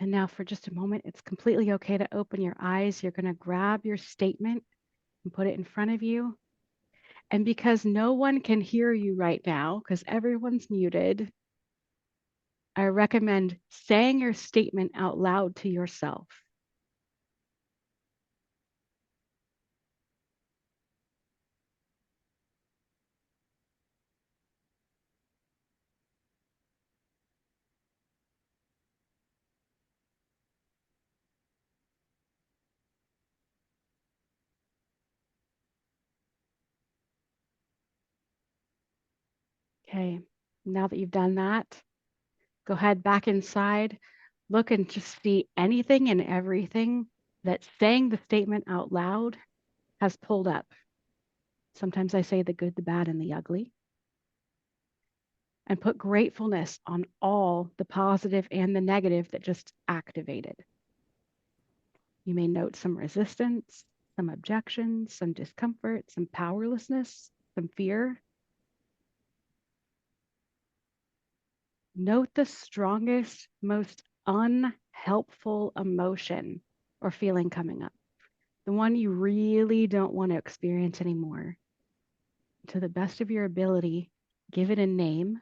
And now for just a moment, it's completely okay to open your eyes. You're going to grab your statement and put it in front of you. And because no one can hear you right now, because everyone's muted, I recommend saying your statement out loud to yourself. Okay, now that you've done that, go ahead back inside, look and just see anything and everything that saying the statement out loud has pulled up. Sometimes I say the good, the bad, and the ugly. And put gratefulness on all the positive and the negative that just activated. You may note some resistance, some objections, some discomfort, some powerlessness, some fear. Note the strongest, most unhelpful emotion or feeling coming up, the one you really don't want to experience anymore. To the best of your ability, give it a name.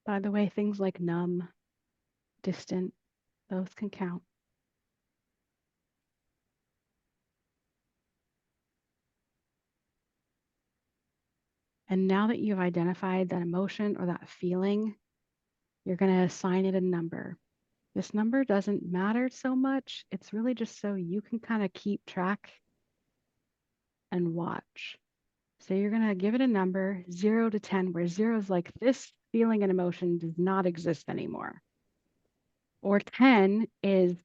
By the way, things like numb, distant, those can count. And now that you've identified that emotion or that feeling, you're going to assign it a number. This number doesn't matter so much. It's really just so you can kind of keep track and watch. So you're going to give it a number 0 to 10, where 0 is like this feeling and emotion does not exist anymore. Or 10 is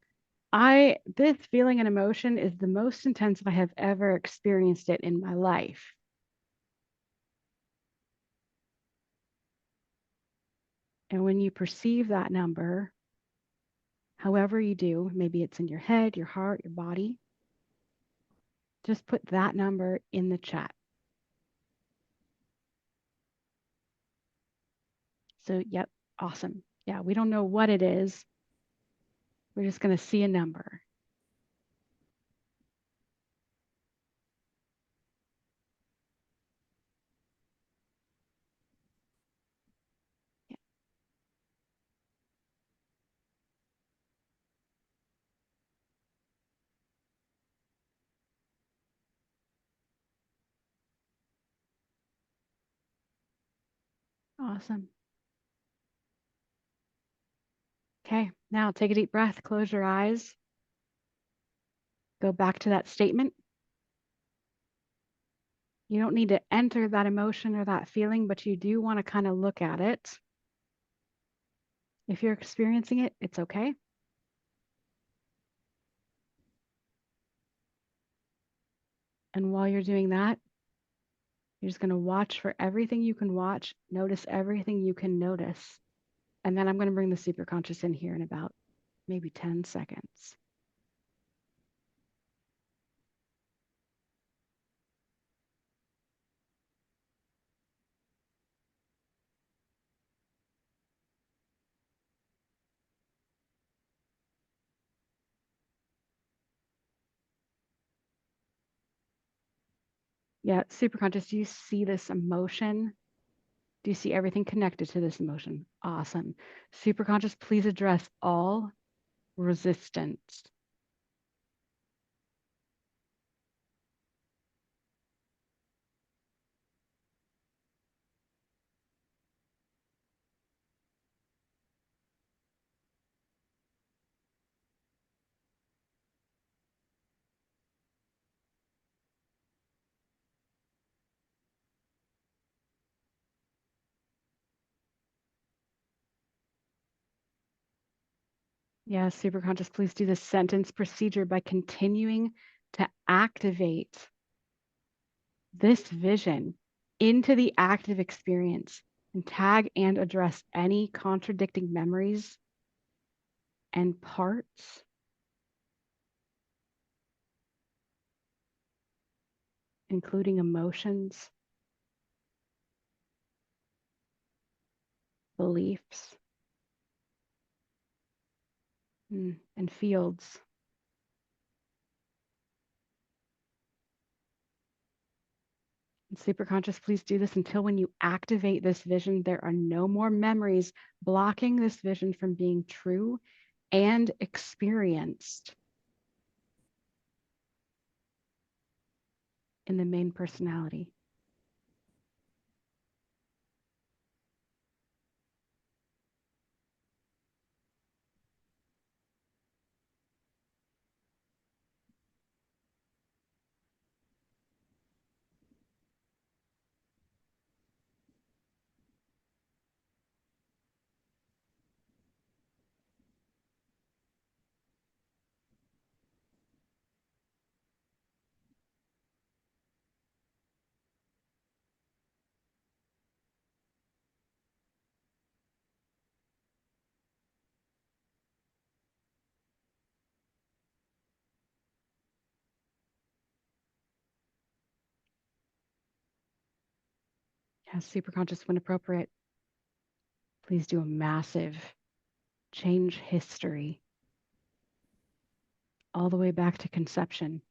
this feeling and emotion is the most intense I have ever experienced it in my life. And when you perceive that number, however you do, maybe it's in your head, your heart, your body, just put that number in the chat. So, yep, awesome. Yeah, we don't know what it is. We're just going to see a number. Yeah, awesome. Okay, now take a deep breath, close your eyes, go back to that statement. You don't need to enter that emotion or that feeling, but you do want to kind of look at it. If you're experiencing it, it's okay. And while you're doing that, you're just going to watch for everything you can watch, notice everything you can notice. And then I'm going to bring the superconscious in here in about maybe 10 seconds. Yeah, superconscious, do you see this emotion? Do you see everything connected to this emotion? Awesome. Superconscious, please address all resistance. Yeah, superconscious, please do the sentence procedure by continuing to activate this vision into the active experience and tag and address any contradicting memories and parts, including emotions, beliefs, and fields. And superconscious, please do this until when you activate this vision, there are no more memories blocking this vision from being true and experienced in the main personality. As superconscious, when appropriate, please do a massive change history all the way back to conception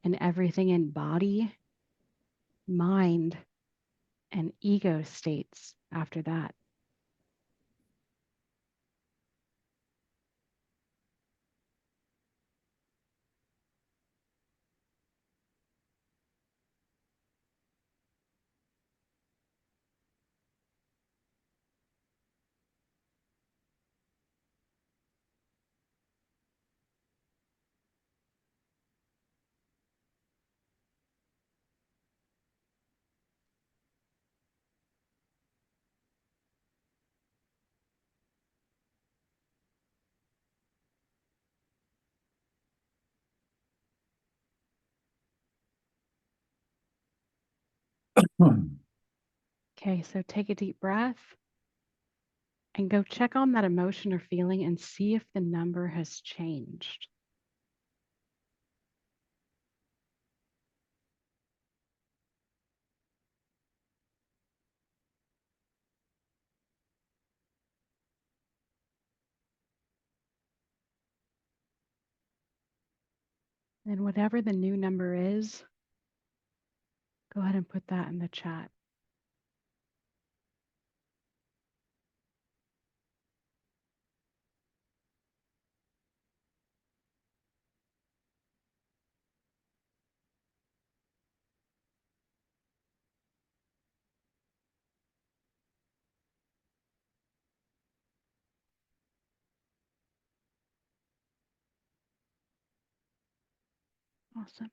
and everything in body, mind, and ego states after that. Okay, so take a deep breath and go check on that emotion or feeling and see if the number has changed. And whatever the new number is, go ahead and put that in the chat. Awesome.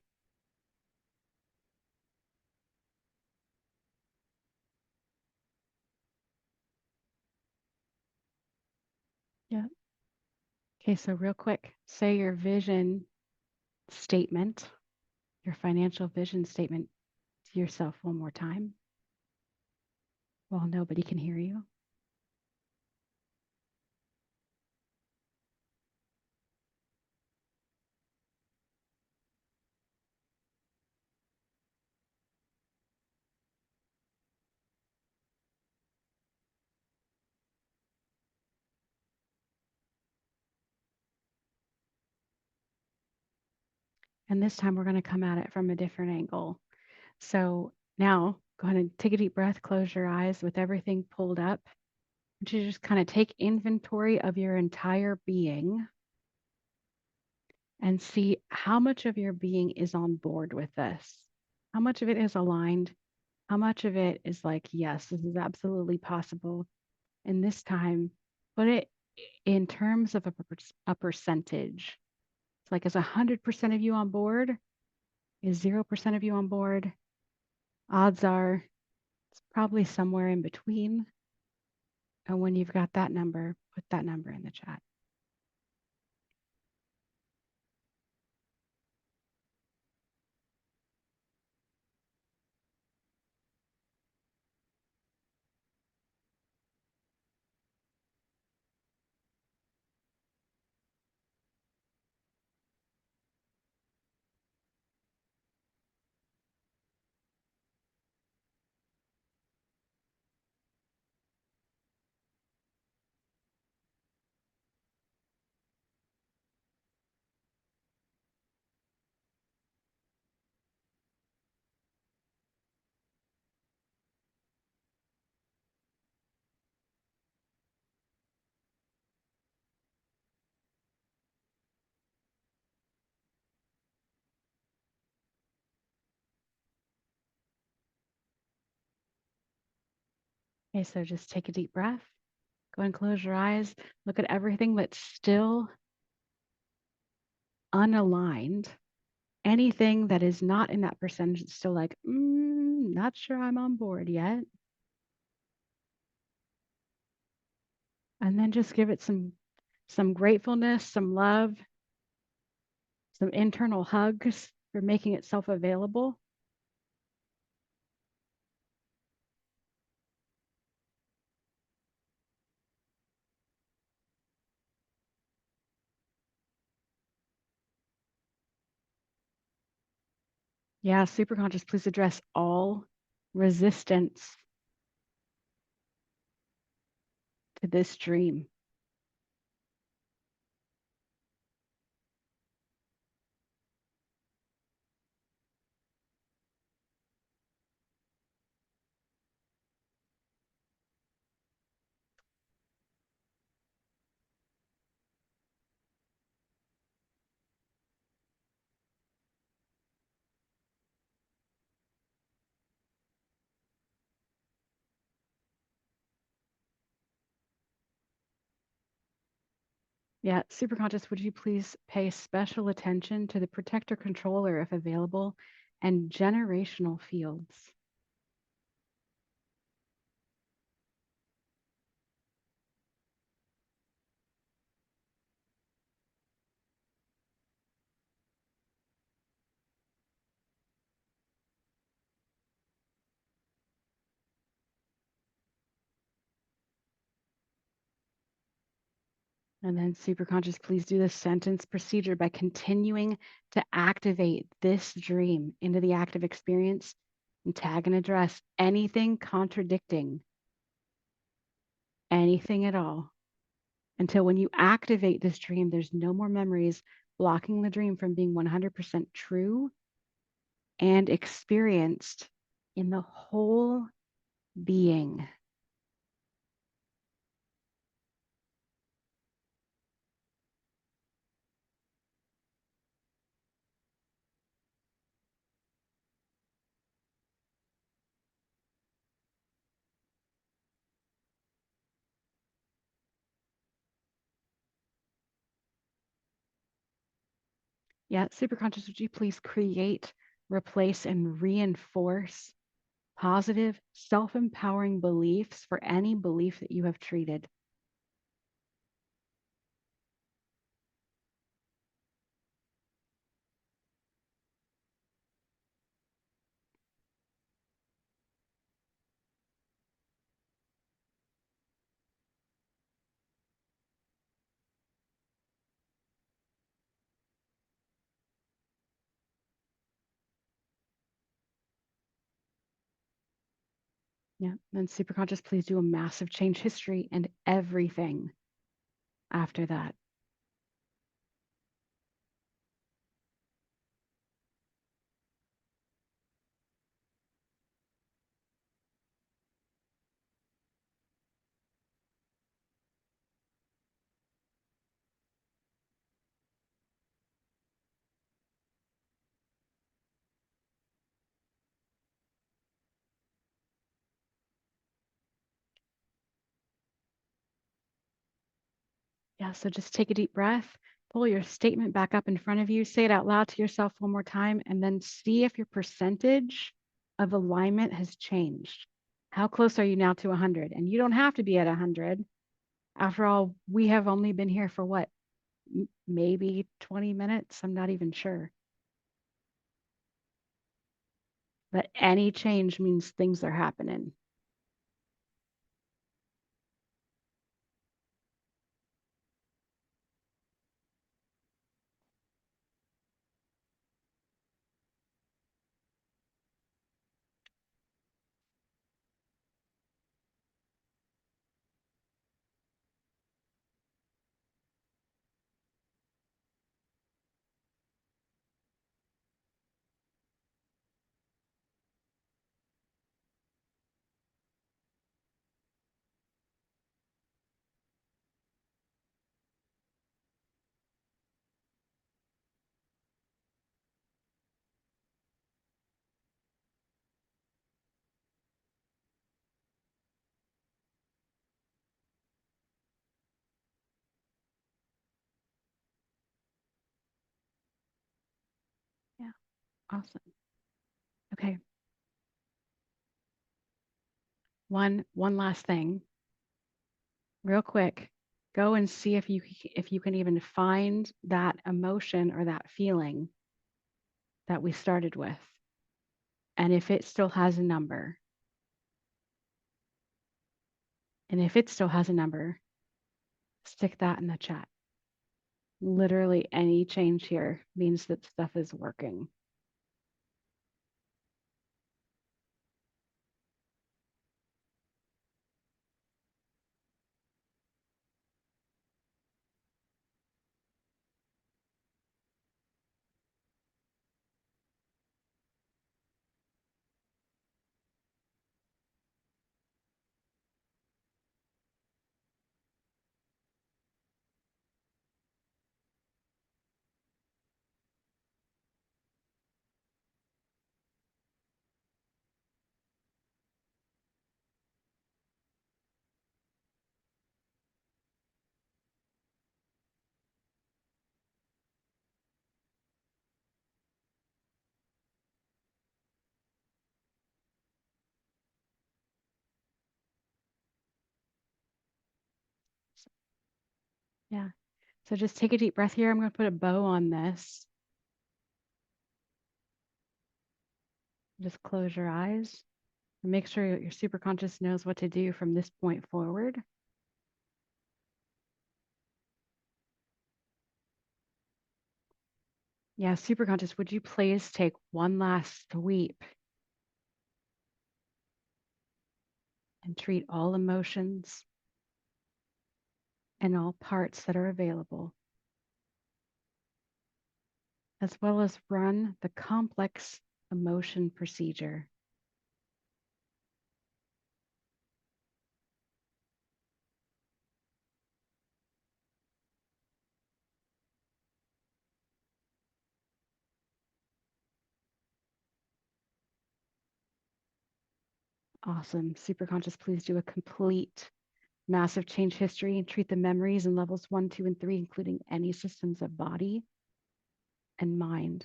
Yeah. Okay, so real quick, say your vision statement, your financial vision statement to yourself one more time while nobody can hear you. And this time we're going to come at it from a different angle. So now go ahead and take a deep breath, close your eyes with everything pulled up. And you just kind of take inventory of your entire being and see how much of your being is on board with this. How much of it is aligned? How much of it is like, yes, this is absolutely possible. And this time, put it in terms of a percentage. It's like, is 100% of you on board? Is 0% of you on board? Odds are it's probably somewhere in between. And when you've got that number, put that number in the chat. Okay, so just take a deep breath. Go and close your eyes. Look at everything that's still unaligned. Anything that is not in that percentage, it's still like, not sure I'm on board yet. And then just give it some gratefulness, some love, some internal hugs for making itself available. Yeah, superconscious, please address all resistance to this dream. Yeah, superconscious, would you please pay special attention to the protector controller if available and generational fields? And then superconscious, please do this sentence procedure by continuing to activate this dream into the active experience and tag and address anything contradicting anything at all until when you activate this dream, there's no more memories blocking the dream from being 100% true and experienced in the whole being. Yeah, superconscious, would you please create, replace, and reinforce positive, self-empowering beliefs for any belief that you have treated? Yeah, then superconscious, please do a massive change history and everything after that. Yeah, so just take a deep breath, pull your statement back up in front of you, say it out loud to yourself one more time, and then see if your percentage of alignment has changed. How close are you now to 100? And you don't have to be at 100. After all, we have only been here for what, maybe 20 minutes? I'm not even sure. But any change means things are happening. Yeah, awesome. Okay, one last thing, real quick. Go and see if you can even find that emotion or that feeling that we started with, and if it still has a number. And if it still has a number, stick that in the chat. Literally any change here means that stuff is working. Yeah. So just take a deep breath here. I'm going to put a bow on this. Just close your eyes and make sure your superconscious knows what to do from this point forward. Yeah, superconscious, would you please take one last sweep and treat all emotions and all parts that are available, as well as run the complex emotion procedure. Awesome. Superconscious, please do a complete massive change history and treat the memories in levels 1, 2, and 3, including any systems of body and mind.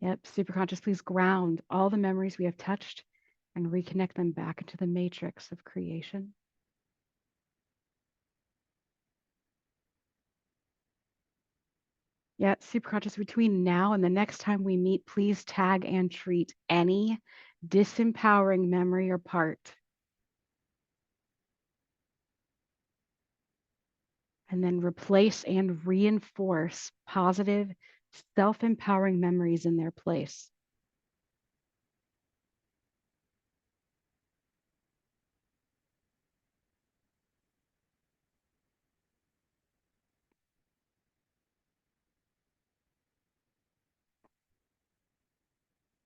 Yep, superconscious, please ground all the memories we have touched and reconnect them back into the matrix of creation. Yeah, superconscious, between now and the next time we meet, please tag and treat any disempowering memory or part. And then replace and reinforce positive, self-empowering memories in their place.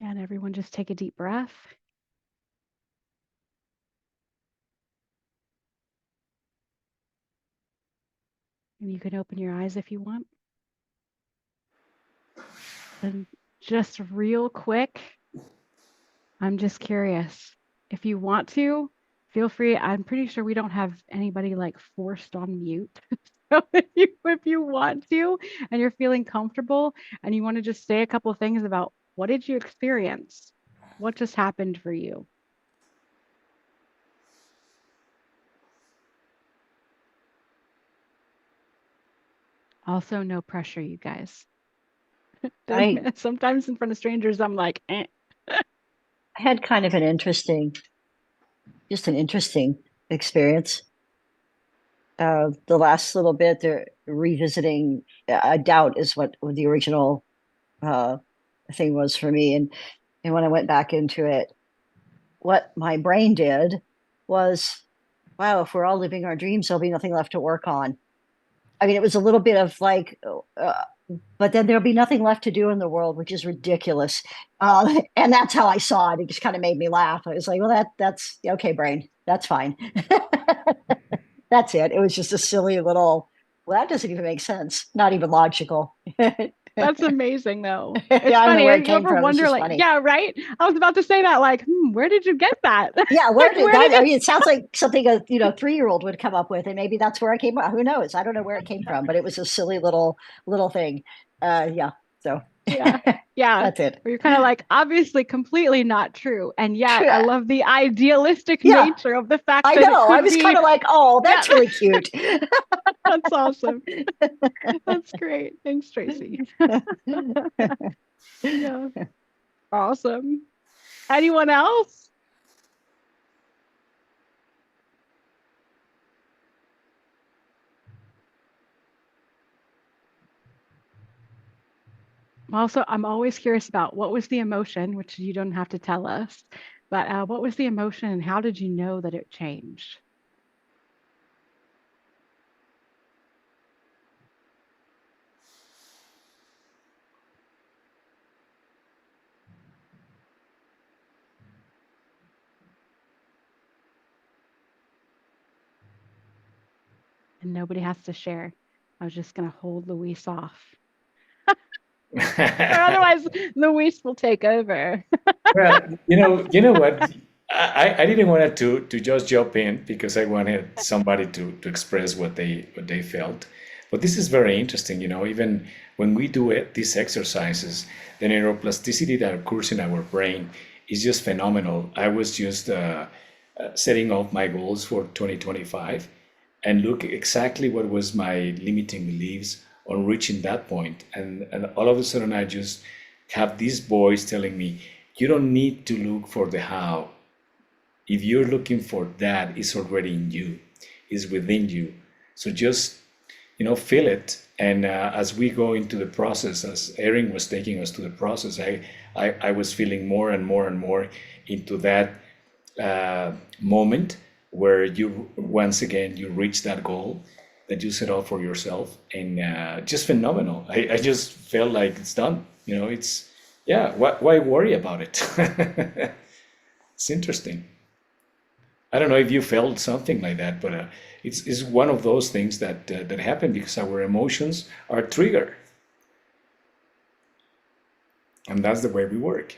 And everyone just take a deep breath. And you can open your eyes if you want. And just real quick, I'm just curious. If you want to, feel free. I'm pretty sure we don't have anybody like forced on mute. So if you want to and you're feeling comfortable and you want to just say a couple of things about what did you experience? What just happened for you? Also, no pressure, you guys. I Sometimes in front of strangers, I'm like, eh. had kind of an interesting experience. The last little bit, they're revisiting. I doubt is what the original thing was for me, and when I went back into it, what my brain did was, wow, if we're all living our dreams, there'll be nothing left to work on. I mean, it was a little bit of like, but then there'll be nothing left to do in the world, which is ridiculous. And that's how I saw it. It just kind of made me laugh. I was like, well, that's okay, brain. That's fine. That's it. It was just a silly little, well, that doesn't even make sense. Not even logical. That's amazing, though. Yeah, It's I don't know funny. where it You came ever from. It's wonder, just like, funny. yeah, right? I was about to say that, like, where did you get that? Yeah, Like, where did that? I it- mean, it sounds like something a 3-year-old would come up with, and maybe that's where I came. Who knows? I don't know where it came from, but it was a silly little thing. Yeah. So Yeah, yeah. that's it. Where you're kind of like, obviously, completely not true, and yet I True. love the idealistic Yeah, nature of the fact I that it know. I could was be. kind of like, oh, Yeah, that's really cute. that's awesome. That's great. Thanks, Tracy. Yeah, awesome. Anyone else? Also, I'm always curious about what was the emotion, which you don't have to tell us, but what was the emotion and how did you know that it changed? And nobody has to share. I was just going to hold Luis off. Or otherwise, Luis will take over. Well, you know what? I didn't want to just jump in because I wanted somebody to express what they felt. But this is very interesting, even when we do these exercises, the neuroplasticity that occurs in our brain is just phenomenal. I was just setting up my goals for 2025 and look exactly what was my limiting beliefs on reaching that point. And all of a sudden, I just have this voice telling me, you don't need to look for the how. If you're looking for that, it's already in you. is within you. So just, feel it. And as we go into the process, as Erin was taking us to the process, I was feeling more and more and more into that moment where you once again you reach that goal that you set out for yourself, and just phenomenal. I just felt like it's done. It's yeah. Why worry about it? It's interesting. I don't know if you felt something like that, but it's one of those things that happen because our emotions are triggered, and that's the way we work.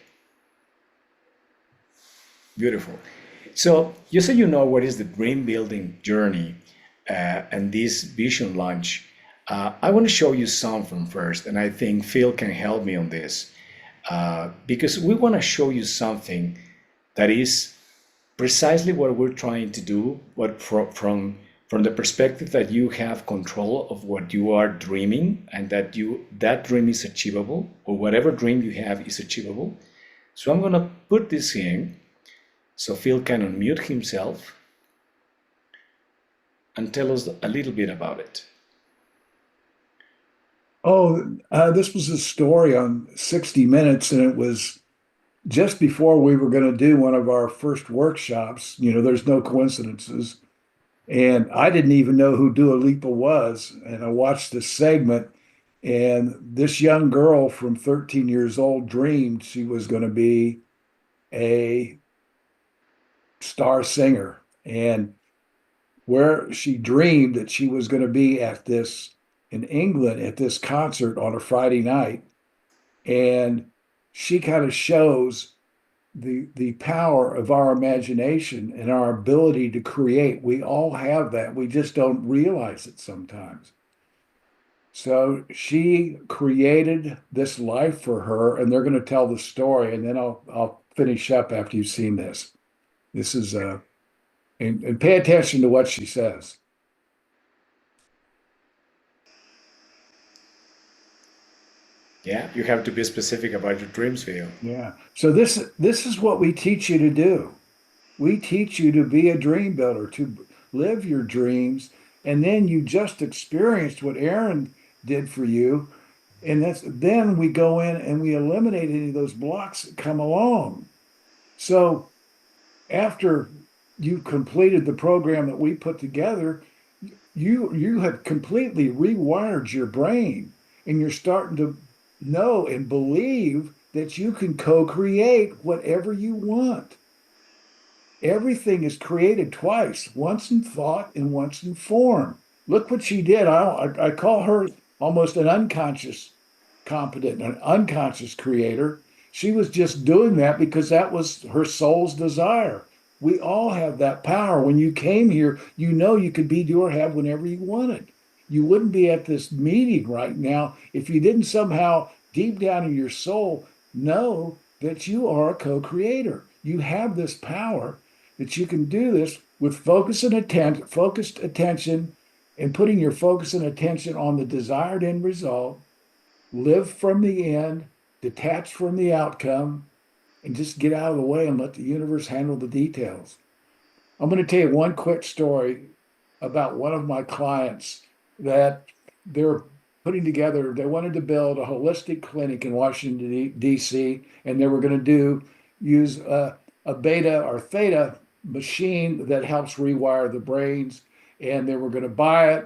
Beautiful. So you say what is the dream building journey and this vision launch. I want to show you something first, and I think Phil can help me on this because we want to show you something that is precisely what we're trying to do, but from the perspective that you have control of what you are dreaming, and that dream is achievable, or whatever dream you have is achievable. So I'm gonna put this in so Phil can unmute himself and tell us a little bit about it. Oh, this was a story on 60 Minutes, and it was just before we were going to do one of our first workshops. There's no coincidences. And I didn't even know who Dua Lipa was. And I watched this segment, and this young girl from 13 years old dreamed she was going to be a star singer. And where she dreamed that she was going to be in England at this concert on a Friday night. And she kind of shows the power of our imagination and our ability to create. We all have that. We just don't realize it sometimes. So she created this life for her, and they're going to tell the story, and then I'll finish up after you've seen this. This is and pay attention to what she says. Yeah, you have to be specific about your dreams, Phil. Yeah. So this is what we teach you to do. We teach you to be a dream builder, to live your dreams, and then you just experienced what Aaron did for you, and then we go in and we eliminate any of those blocks that come along. So after you completed the program that we put together, you have completely rewired your brain, and you're starting to know and believe that you can co-create whatever you want. Everything is created twice, once in thought and once in form. Look what she did. I call her almost an unconscious competent, an unconscious creator. She was just doing that because that was her soul's desire. We all have that power. When you came here, you could be, do, or have whenever you wanted. You wouldn't be at this meeting right now if you didn't somehow, deep down in your soul, know that you are a co-creator. You have this power that you can do this with focused attention, and putting your focus and attention on the desired end result. Live from the end, detach from the outcome, and just get out of the way and let the universe handle the details. I'm going to tell you one quick story about one of my clients that they're putting together. They wanted to build a holistic clinic in Washington, D.C., and they were going to use a beta or theta machine that helps rewire the brains, and they were going to buy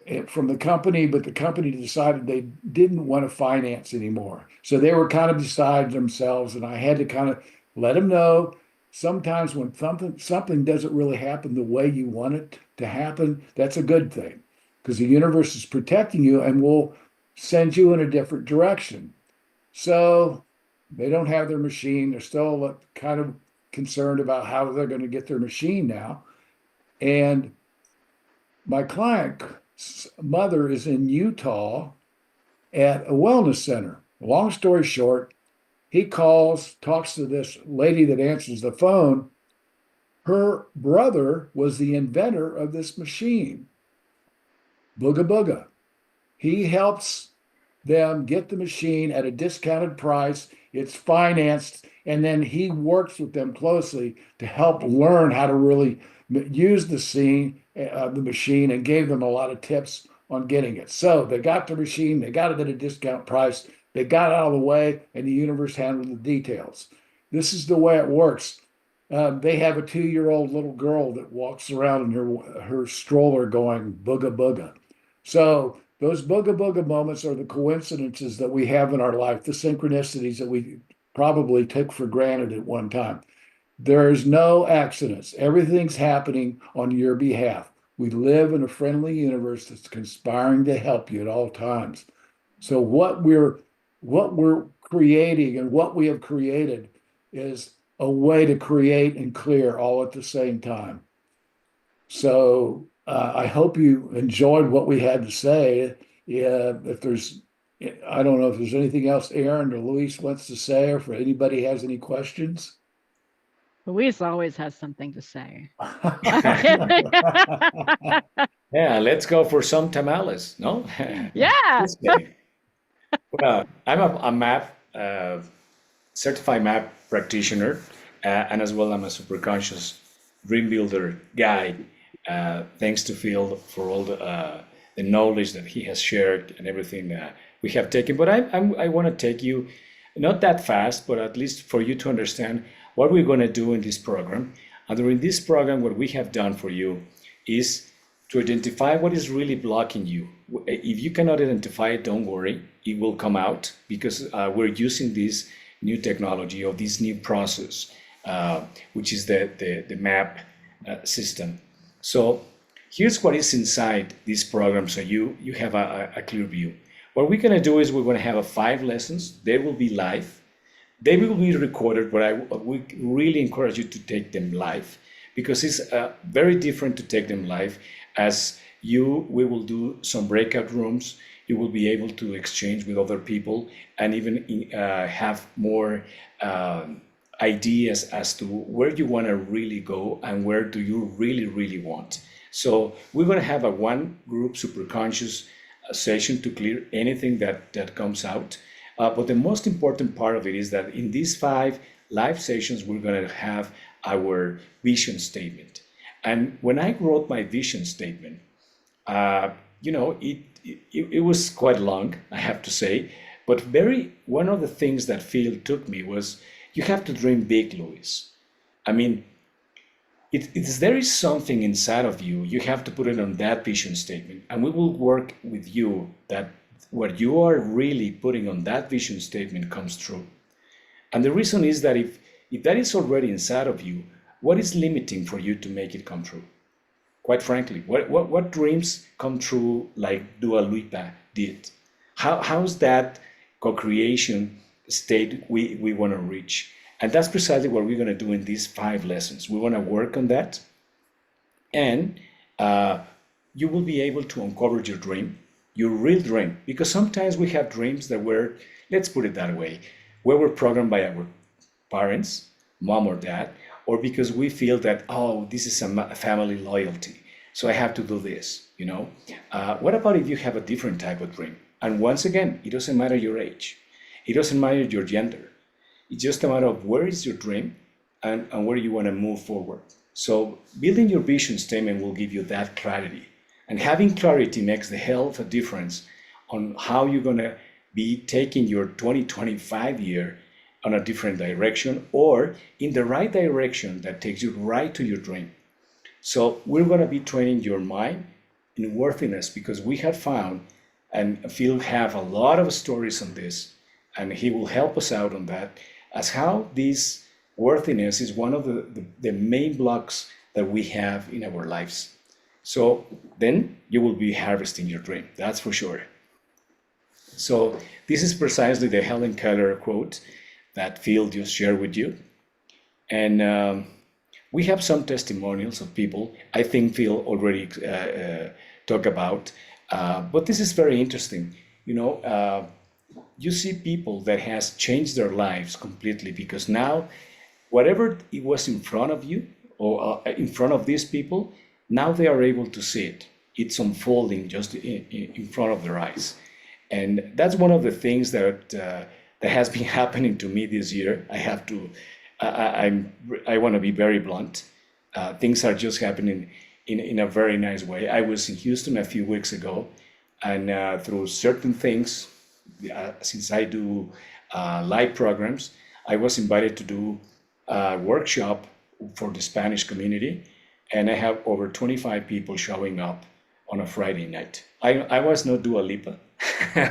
it from the company, but the company decided they didn't want to finance anymore. So they were kind of beside themselves, and I had to kind of let them know sometimes when something doesn't really happen the way you want it to happen, that's a good thing, because the universe is protecting you and will send you in a different direction. So they don't have their machine. They're still kind of concerned about how they're going to get their machine now. And my client's mother is in Utah at a wellness center. Long story short, he calls, talks to this lady that answers the phone. Her brother was the inventor of this machine, Booga Booga. He helps them get the machine at a discounted price. it's financed, and then he works with them closely to help learn how to really use the machine, and gave them a lot of tips on getting it. So they got the machine, they got it at a discount price, they got out of the way, and the universe handled the details. This is the way it works. They have a 2-year-old little girl that walks around in her stroller going booga booga. So those booga booga moments are the coincidences that we have in our life, the synchronicities that we probably took for granted at one time. There is no accidents. Everything's happening on your behalf. We live in a friendly universe that's conspiring to help you at all times. So what we're creating and what we have created is a way to create and clear all at the same time. So I hope you enjoyed what we had to say. Yeah, I don't know if there's anything else Aaron or Luis wants to say, or if anybody has any questions. Luis always has something to say. Yeah, let's go for some tamales, no? Yeah. Just kidding. Well, I'm a map certified map practitioner, and as well I'm a super conscious dream builder guy. Thanks to Phil for all the knowledge that he has shared and everything that we have taken. But I want to take you not that fast, but at least for you to understand what we're going to do in this program. And during this program, what we have done for you is to identify what is really blocking you. If you cannot identify it, don't worry, it will come out, because we're using this new technology or this new process, which is the map system. So here's what is inside this program, so you have a clear view. What we're going to do is we're going to have 5 lessons. They will be live. They will be recorded, but we really encourage you to take them live, because it's very different to take them live, as we will do some breakout rooms. You will be able to exchange with other people and even have more ideas as to where you want to really go and where do you really, really want. So we're going to have a one group super conscious session to clear anything that comes out. But the most important part of it is that in these 5 live sessions, we're going to have our vision statement. And when I wrote my vision statement, it was quite long, I have to say. But one of the things that Phil took me was, you have to dream big, Luis. I mean, there is something inside of you. You have to put it on that vision statement, and we will work with you that what you are really putting on that vision statement comes true. And the reason is that if that is already inside of you, what is limiting for you to make it come true? Quite frankly, what dreams come true like Dua Lipa did? How's that co-creation state we want to reach? And that's precisely what we're going to do in these 5 lessons. We want to work on that, and you will be able to uncover your dream, your real dream, because sometimes we have dreams that were, let's put it that way, we were programmed by our parents, mom or dad, or because we feel that, oh, this is a family loyalty, so I have to do this, What about if you have a different type of dream? And once again, it doesn't matter your age. It doesn't matter your gender. It's just a matter of where is your dream and where you want to move forward. So building your vision statement will give you that clarity. And having clarity makes the hell of a difference on how you're going to be taking your 2025 year on a different direction, or in the right direction that takes you right to your dream. So we're going to be training your mind in worthiness, because we have found, and Phil have a lot of stories on this, and he will help us out on that, as how this worthiness is one of the main blocks that we have in our lives. So then you will be harvesting your dream, that's for sure. So this is precisely the Helen Keller quote that Phil just shared with you. And we have some testimonials of people, I think Phil already talked about, but this is very interesting. You see people that has changed their lives completely, because now whatever it was in front of you or in front of these people, now they are able to see it. It's unfolding just in front of their eyes. And that's one of the things that that has been happening to me this year. I have to, I want to be very blunt. Things are just happening in a very nice way. I was in Houston a few weeks ago, and through certain things, since I do live programs, I was invited to do a workshop for the Spanish community, and I have over 25 people showing up on a Friday night. I was not Dua Lipa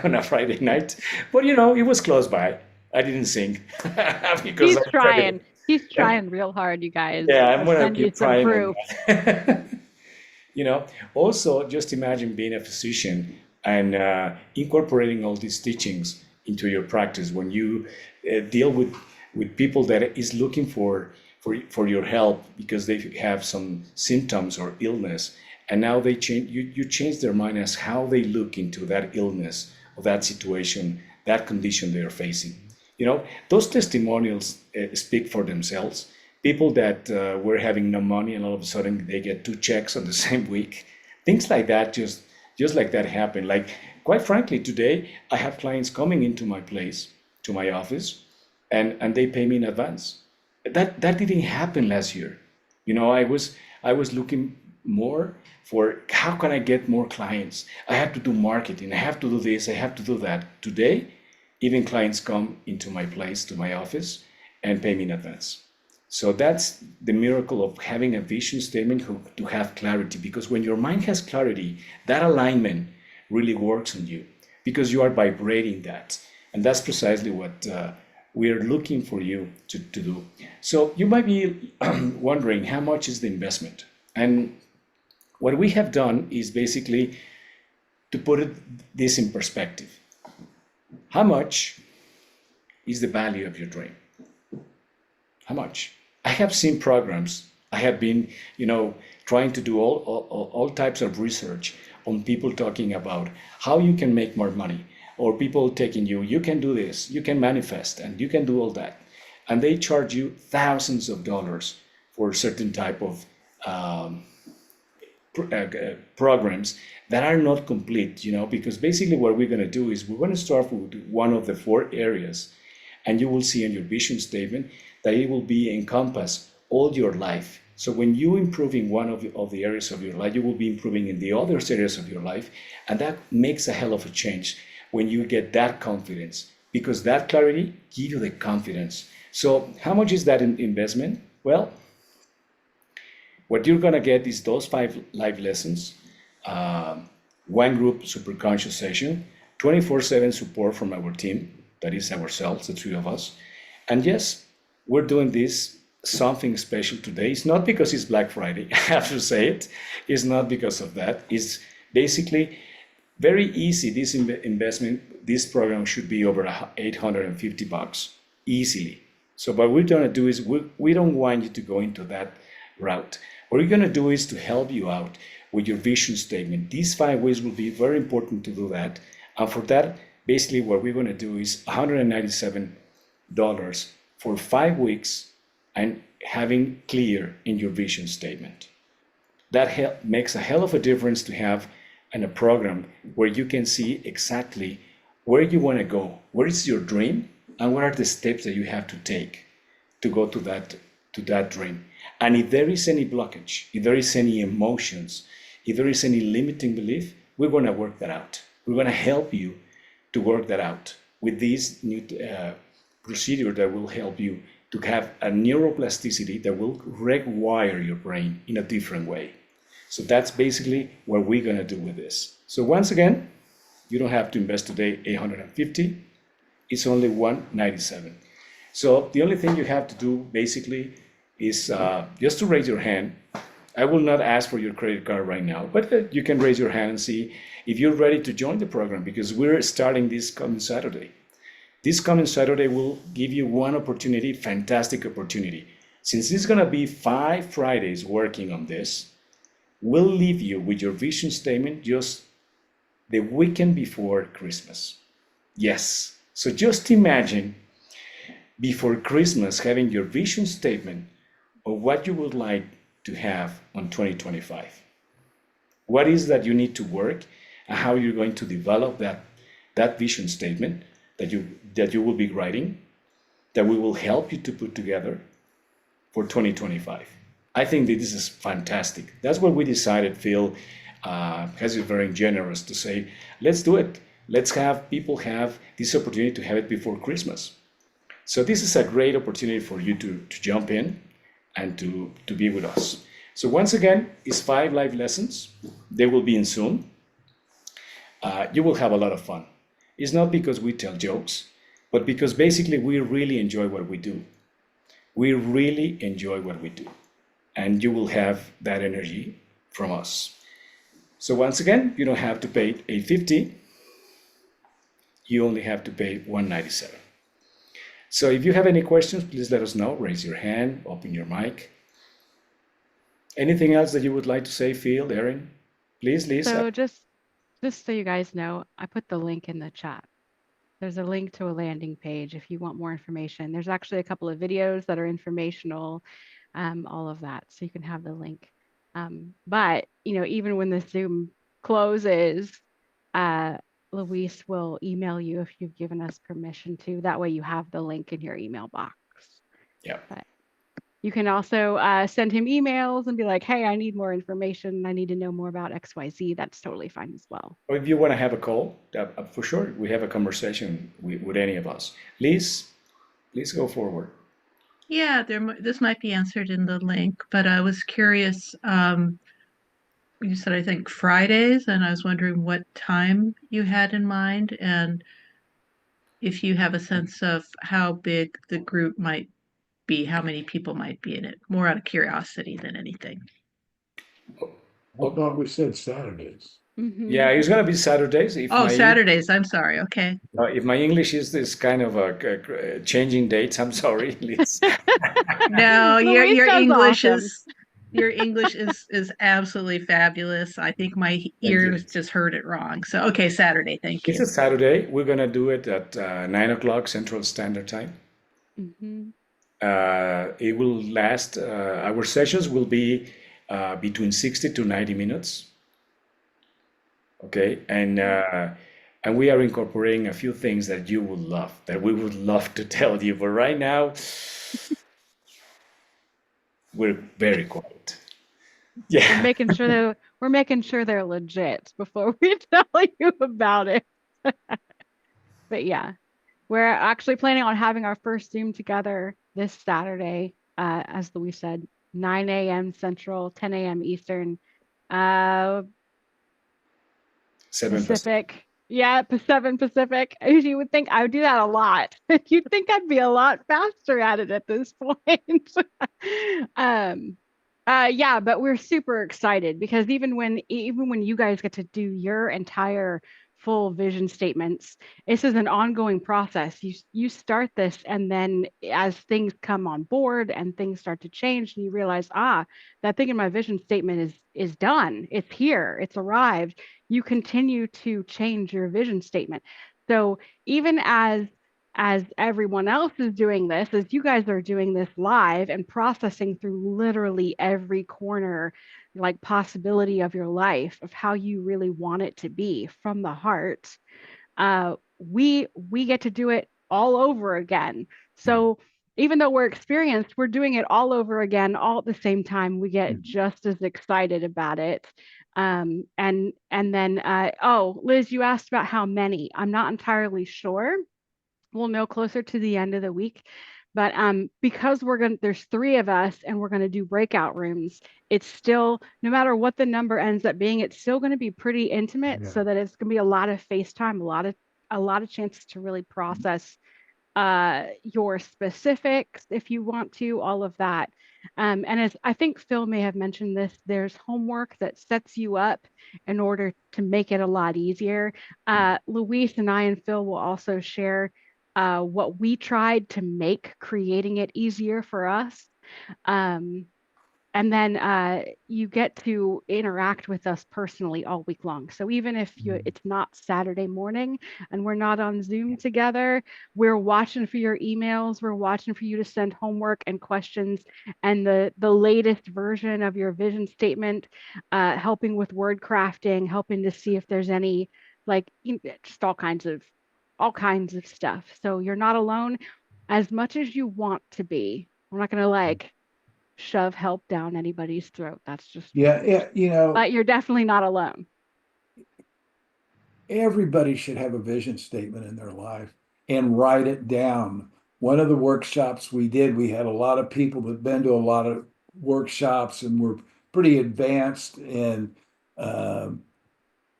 on a Friday night, but it was close by. I didn't sing because He's I'm trying. trying. He's trying real hard, you guys. Yeah, I'm I'll gonna send you keep some trying on proof. that. You know, Also, just imagine being a physician and incorporating all these teachings into your practice when you deal with people that is looking for your help because they have some symptoms or illness, and now they change. You change their mind as how they look into that illness or that situation, that condition they are facing. Those testimonials speak for themselves. People that were having no money and all of a sudden they get two checks on the same week. Things like that, just like that happen. Like, quite frankly, today I have clients coming into my place, to my office, and they pay me in advance. That didn't happen last year. I was looking more for how can I get more clients. I have to do marketing. I have to do this. I have to do that. Today, even clients come into my place, to my office, and pay me in advance. So that's the miracle of having a vision statement to have clarity. Because when your mind has clarity, that alignment really works on you because you are vibrating that. And that's precisely what we are looking for you to do. So you might be wondering, how much is the investment? And what we have done is basically to put this in perspective. How much is the value of your dream? How much? I have seen programs. I have been, trying to do all types of research on people talking about how you can make more money, or people taking you can do this, you can manifest, and you can do all that. And they charge you thousands of dollars for certain type of programs that are not complete, because basically what we're going to do is we're going to start with one of the 4 areas, and you will see in your vision statement that it will be encompass all your life. So when you improve in one of the areas of your life, you will be improving in the other areas of your life, and that makes a hell of a change when you get that confidence, because that clarity gives you the confidence. So how much is that investment? Well, what you're going to get is those 5 live lessons, one group super conscious session, 24/7 support from our team, that is ourselves, the 3 of us. And yes, we're doing this something special today. It's not because it's Black Friday, I have to say it. It's not because of that. It's basically very easy. This investment, this program should be over $850 easily. So what we're going to do is we don't want you to go into that route. What we're going to do is to help you out with your vision statement. These 5 ways will be very important to do that. And for that, basically what we're going to do is $197 for 5 weeks and having clear in your vision statement. That makes a hell of a difference to have in a program where you can see exactly where you want to go, where is your dream, and what are the steps that you have to take to go to that dream. And if there is any blockage, if there is any emotions, if there is any limiting belief, we're going to work that out. We're going to help you to work that out with this new procedure that will help you to have a neuroplasticity that will rewire your brain in a different way. So that's basically what we're going to do with this. So once again, you don't have to invest today $850. It's only $197. So the only thing you have to do basically is just to raise your hand. I will not ask for your credit card right now, but you can raise your hand and see if you're ready to join the program, because we're starting this coming Saturday. This coming Saturday will give you one opportunity, fantastic opportunity. Since it's going to be 5 Fridays working on this, we'll leave you with your vision statement just the weekend before Christmas. Yes. So just imagine before Christmas having your vision statement of what you would like to have on 2025. What is that you need to work and how you're going to develop that vision statement that you will be writing, that we will help you to put together for 2025. I think that this is fantastic. That's what we decided, Phil, has been very generous to say, let's do it. Let's have people have this opportunity to have it before Christmas. So this is a great opportunity for you to jump in and to be with us. So once again, it's 5 live lessons. They will be in Zoom. You will have a lot of fun. It's not because we tell jokes, but because basically we really enjoy what we do. We really enjoy what we do. And you will have that energy from us. So once again, you don't have to pay $850. You only have to pay $197. So if you have any questions, please let us know. Raise your hand, open your mic. Anything else that you would like to say, Phil, Erin? Please, Liz. So just so you guys know, I put the link in the chat. There's a link to a landing page if you want more information. There's actually a couple of videos that are informational, all of that. So you can have the link. But, even when the Zoom closes, Luis will email you if you've given us permission to. That way you have the link in your email box. Yeah. But you can also send him emails and be like, hey, I need more information. I need to know more about XYZ. That's totally fine as well. Or if you want to have a call, for sure, we have a conversation with any of us. Liz, please go forward. Yeah, this might be answered in the link, but I was curious. You said, I think, Fridays, and I was wondering what time you had in mind and if you have a sense of how big the group might be, how many people might be in it, more out of curiosity than anything. I thought we said Saturdays. Yeah, it's gonna be Saturdays. Saturdays. I'm sorry. Okay. If my English is this kind of changing dates, I'm sorry, Liz. No, your English awesome. is absolutely fabulous. I think my ears just heard it wrong. So okay, Saturday. Thank you. It's a Saturday. We're gonna do it at 9 o'clock Central Standard Time. It will last. Our sessions will be between 60 to 90 minutes. Okay, and we are incorporating a few things that you will love, that we would love to tell you, but right now we're very quiet. Yeah, we're making sure they're legit before we tell you about it. But yeah, we're actually planning on having our first Zoom together this Saturday, as Louise said, 9 a.m. Central, 10 a.m. Eastern, 7 Pacific. Yeah, 7 Pacific. You would think I would do that a lot. You'd think I'd be a lot faster at it at this point. Yeah, but we're super excited because even when you guys get to do your entire full vision statements, this is an ongoing process. You start this, and then as things come on board and things start to change, and you realize, that thing in my vision statement is done. It's here. It's arrived. You continue to change your vision statement. So even as everyone else is doing this, as you guys are doing this live and processing through literally every corner, like possibility of your life, of how you really want it to be from the heart, we get to do it all over again. So even though we're experienced, we're doing it all over again, all at the same time. We get just as excited about it. And then, Liz, you asked about how many. I'm not entirely sure. We'll know closer to the end of the week. But because there's 3 of us and we're going to do breakout rooms, it's still, no matter what the number ends up being, it's still going to be pretty intimate, so that it's going to be a lot of FaceTime, a lot of chances to really process your specifics if you want to, all of that. And as I think Phil may have mentioned this, there's homework that sets you up in order to make it a lot easier. Luis and I and Phil will also share what we tried to make creating it easier for us. And then you get to interact with us personally all week long. So even if it's not Saturday morning and we're not on Zoom together, we're watching for your emails. We're watching for you to send homework and questions and the latest version of your vision statement, helping with word crafting, helping to see if there's any, just all kinds of all kinds of stuff. So you're not alone as much as you want to be. We're not going to like shove help down anybody's throat. That's just Yeah, rude. yeah, you know, But you're definitely not alone. everybody should have a vision statement in their life and write it down. One of the workshops we did, we had a lot of people that been to a lot of workshops and were pretty advanced in um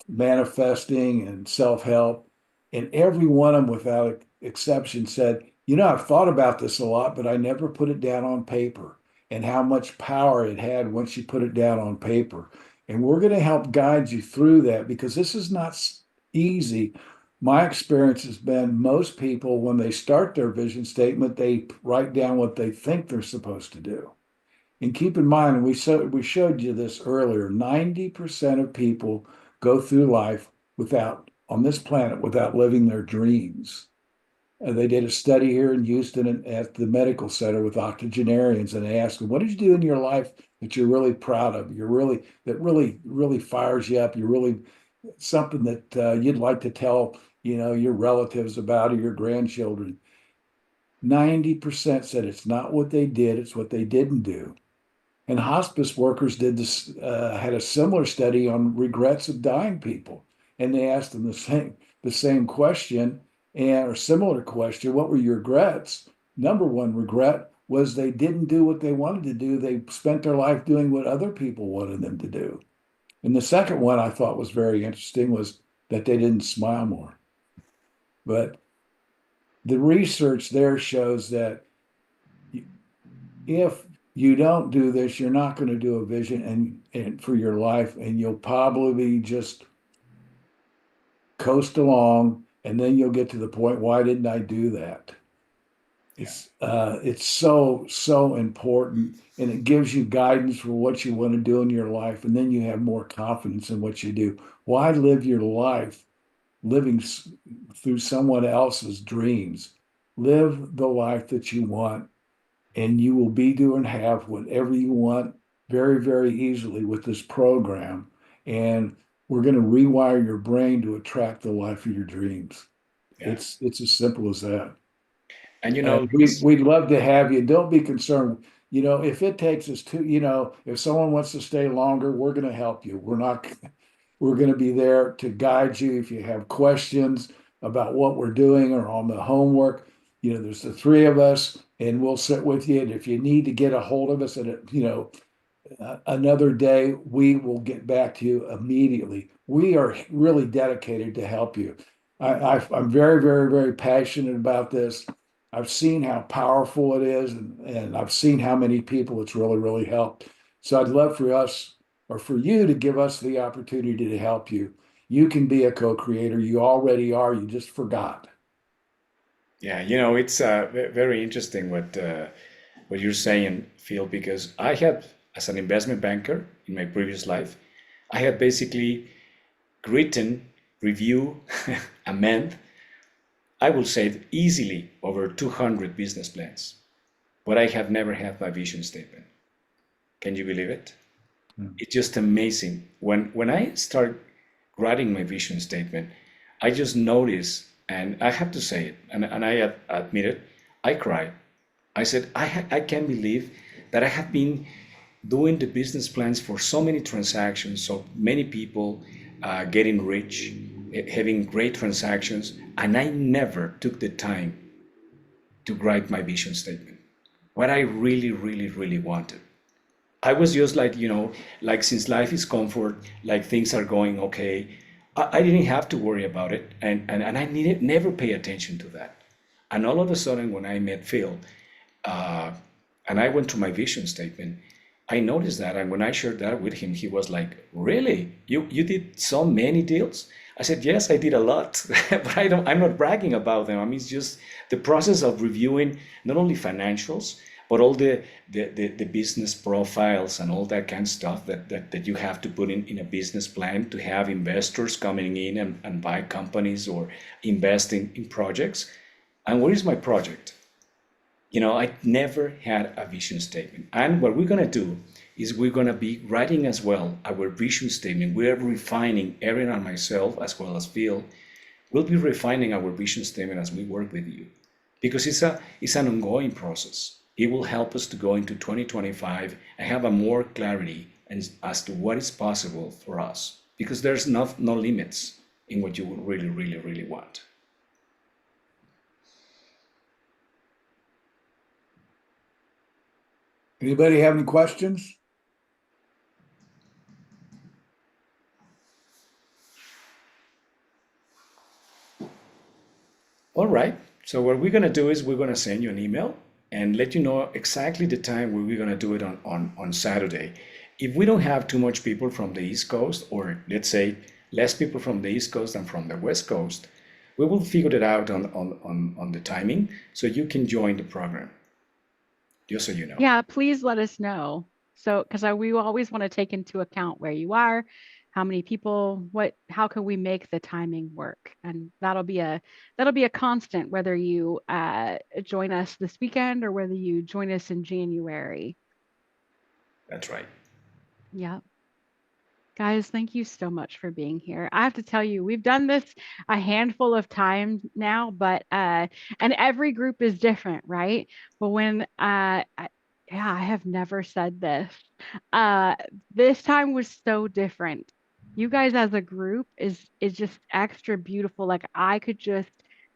manifesting and self-help. And every one of them, without exception, said, I've thought about this a lot, but I never put it down on paper, and how much power it had once you put it down on paper. And we're going to help guide you through that because this is not easy. My experience has been most people, when they start their vision statement, they write down what they think they're supposed to do. And keep in mind, and we showed you this earlier, 90% of people go through life on this planet without living their dreams. They did a study here in Houston at the medical center with octogenarians, and they asked them, "What did you do in your life that you're really proud of? That really fires you up. You're really something that you'd like to tell, your relatives about or your grandchildren." 90% said it's not what they did, it's what they didn't do. And hospice workers had a similar study on regrets of dying people, and they asked them the same question or similar question: what were your regrets? Number one regret was they didn't do what they wanted to do. They spent their life doing what other people wanted them to do. And the second one I thought was very interesting was that they didn't smile more. But the research there shows that if you don't do this, you're not going to do a vision and for your life, and you'll probably just coast along, and then you'll get to the point, why didn't I do that? It's so important, and it gives you guidance for what you want to do in your life, and then you have more confidence in what you do. Why live your life living through someone else's dreams? Live the life that you want, and you will be doing have whatever you want very, very easily with this program. And we're going to rewire your brain to attract the life of your dreams. Yeah. It's as simple as that. And And we'd love to have you. Don't be concerned. If it takes us if someone wants to stay longer, we're going to help you. We're going to be there to guide you if you have questions about what we're doing or on the homework. There's the three of us, and we'll sit with you. And if you need to get a hold of us another day, we will get back to you immediately. We are really dedicated to help you. I'm very, very, very passionate about this. I've seen how powerful it is, and I've seen how many people it's really, really helped. So I'd love for us or for you to give us the opportunity to help you. You can be a co-creator. You already are. You just forgot. Yeah, it's very interesting what you're saying, Phil, because I had, as an investment banker in my previous life, I had basically written, review, amend, I will say easily over 200 business plans, but I have never had my vision statement. Can you believe it? It's just amazing. When I start writing my vision statement, I just notice, and I have to say it, and I admit it, I cried. I said, I can't believe that I have been doing the business plans for so many transactions, so many people getting rich, having great transactions, and I never took the time to write my vision statement. What I really, really, really wanted. I was just like, like since life is comfort, like things are going okay, I didn't have to worry about it. And I needed never pay attention to that. And all of a sudden, when I met Phil, and I went to my vision statement, I noticed that. And when I shared that with him, he was like, really? You did so many deals? I said, yes, I did a lot, but I'm not bragging about them. I mean, it's just the process of reviewing not only financials, but all the business profiles and all that kind of stuff that you have to put in a business plan to have investors coming in and buy companies or invest in projects. And what is my project? I never had a vision statement. And what we're going to do is we're going to be writing as well our vision statement. We're refining Erin and myself, as well as Phil, We'll be refining our vision statement as we work with you because it's an ongoing process. It will help us to go into 2025 and have a more clarity as to what is possible for us because there's no limits in what you would really, really, really want. Anybody have any questions? All right. So what we're going to do is we're going to send you an email and let you know exactly the time where we're going to do it on Saturday. If we don't have too much people from the East Coast, or let's say less people from the East Coast than from the West Coast, we will figure it out on the timing so you can join the program, just so you know. Yeah, please let us know. So, because we always want to take into account where you are, how many people, how can we make the timing work? And that'll be a constant, whether you join us this weekend or whether you join us in January. That's right. Yeah. Guys, thank you so much for being here. I have to tell you, we've done this a handful of times now, but and every group is different, right? But when yeah, I have never said this. Uh this time was so different. You guys as a group is just extra beautiful. Like I could just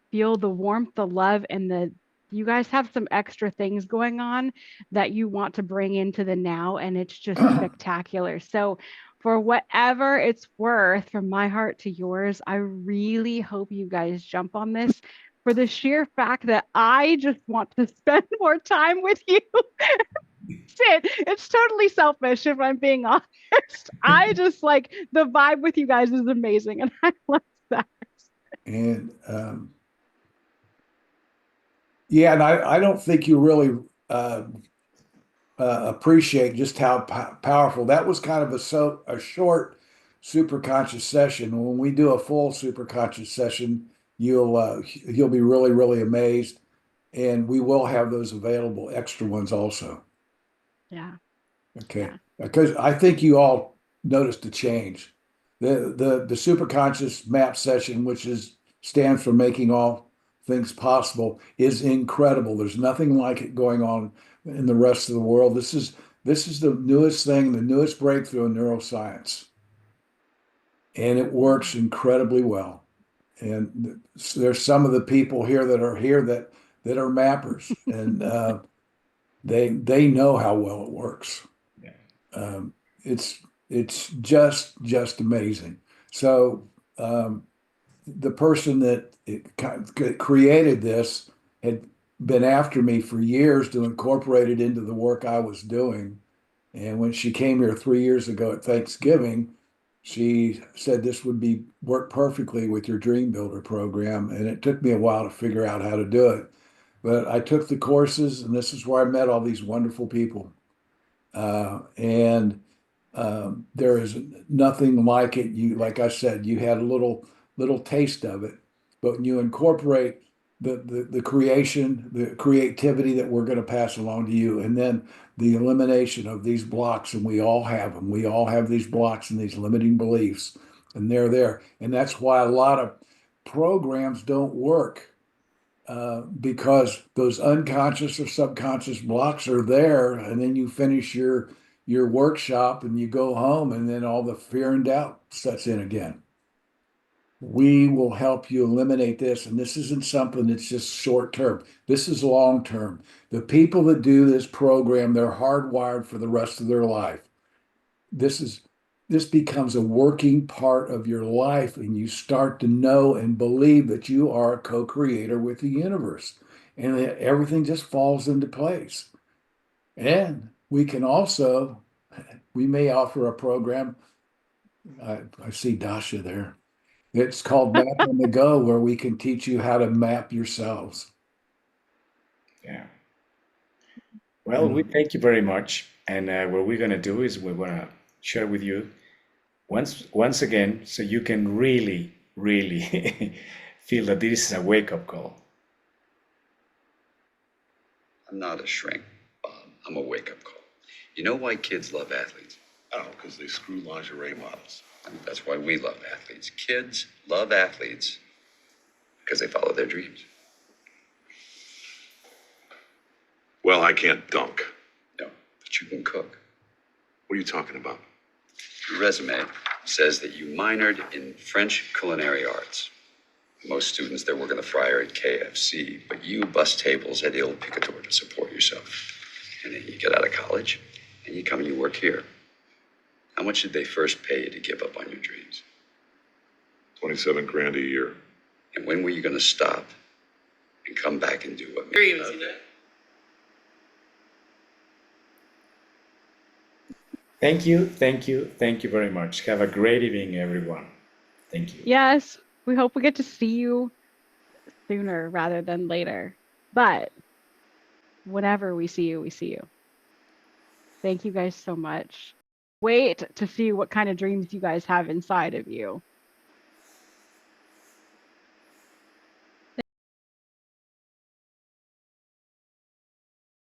feel the warmth, the love, and the you guys have some extra things going on that you want to bring into the now, and it's just spectacular. So for whatever it's worth, from my heart to yours, I really hope you guys jump on this for the sheer fact that I just want to spend more time with you. It's totally selfish if I'm being honest. I just like the vibe with you guys is amazing, and I love that. And yeah, and I don't think you really appreciate just how powerful that was. Kind of a short superconscious session. When we do a full superconscious session, you'll be really, really amazed, and we will have those available extra ones also. Yeah. Okay, Yeah. because I think you all noticed the change. The superconscious map session, which stands for making all things possible, is incredible. There's nothing like it going on in the rest of the world. This is the newest thing, the newest breakthrough in neuroscience, and it works incredibly well. And there's some of the people here that are mappers, and they know how well it works. Yeah. Um, it's just amazing. So the person that created this had been after me for years to incorporate it into the work I was doing. And when she came here 3 years ago at Thanksgiving, she said this would be work perfectly with your Dream Builder program. And it took me a while to figure out how to do it. But I took the courses, and this is where I met all these wonderful people. And there is nothing like it. Like I said, you had a little taste of it, but when you incorporate the creation, the creativity that we're going to pass along to you, and then the elimination of these blocks, and we all have them. We all have these blocks and these limiting beliefs, and they're there. And that's why a lot of programs don't work, because those unconscious or subconscious blocks are there, and then you finish your workshop and you go home, and then all the fear and doubt sets in again. We will help you eliminate this, and this isn't something that's just short term. This is long term. The people that do this program, they're hardwired for the rest of their life. This becomes a working part of your life, and you start to know and believe that you are a co-creator with the universe, and that everything just falls into place. And we may offer a program. I see Dasha there. It's called Map on the Go, where we can teach you how to map yourselves. Yeah. Well, we thank you very much. And what we're going to do is we're going to share with you once again so you can really, really feel that this is a wake-up call. I'm not a shrink, Bob. I'm a wake-up call. You know why kids love athletes? Oh, because they screw lingerie models. And that's why we love athletes. Kids love athletes because they follow their dreams. Well, I can't dunk. No, but you can cook. What are you talking about? Your resume says that you minored in French culinary arts. Most students, they're working the fryer at KFC, but you bus tables at Il Picador to support yourself. And then you get out of college, and you come and you work here. How much did they first pay you to give up on your dreams? 27 grand a year. And when were you going to stop and come back and do what Here made you you go. love it? Thank you, thank you, thank you very much. Have a great evening, everyone. Thank you. Yes, we hope we get to see you sooner rather than later. But whenever we see you, we see you. Thank you guys so much. Wait to see what kind of dreams you guys have inside of you.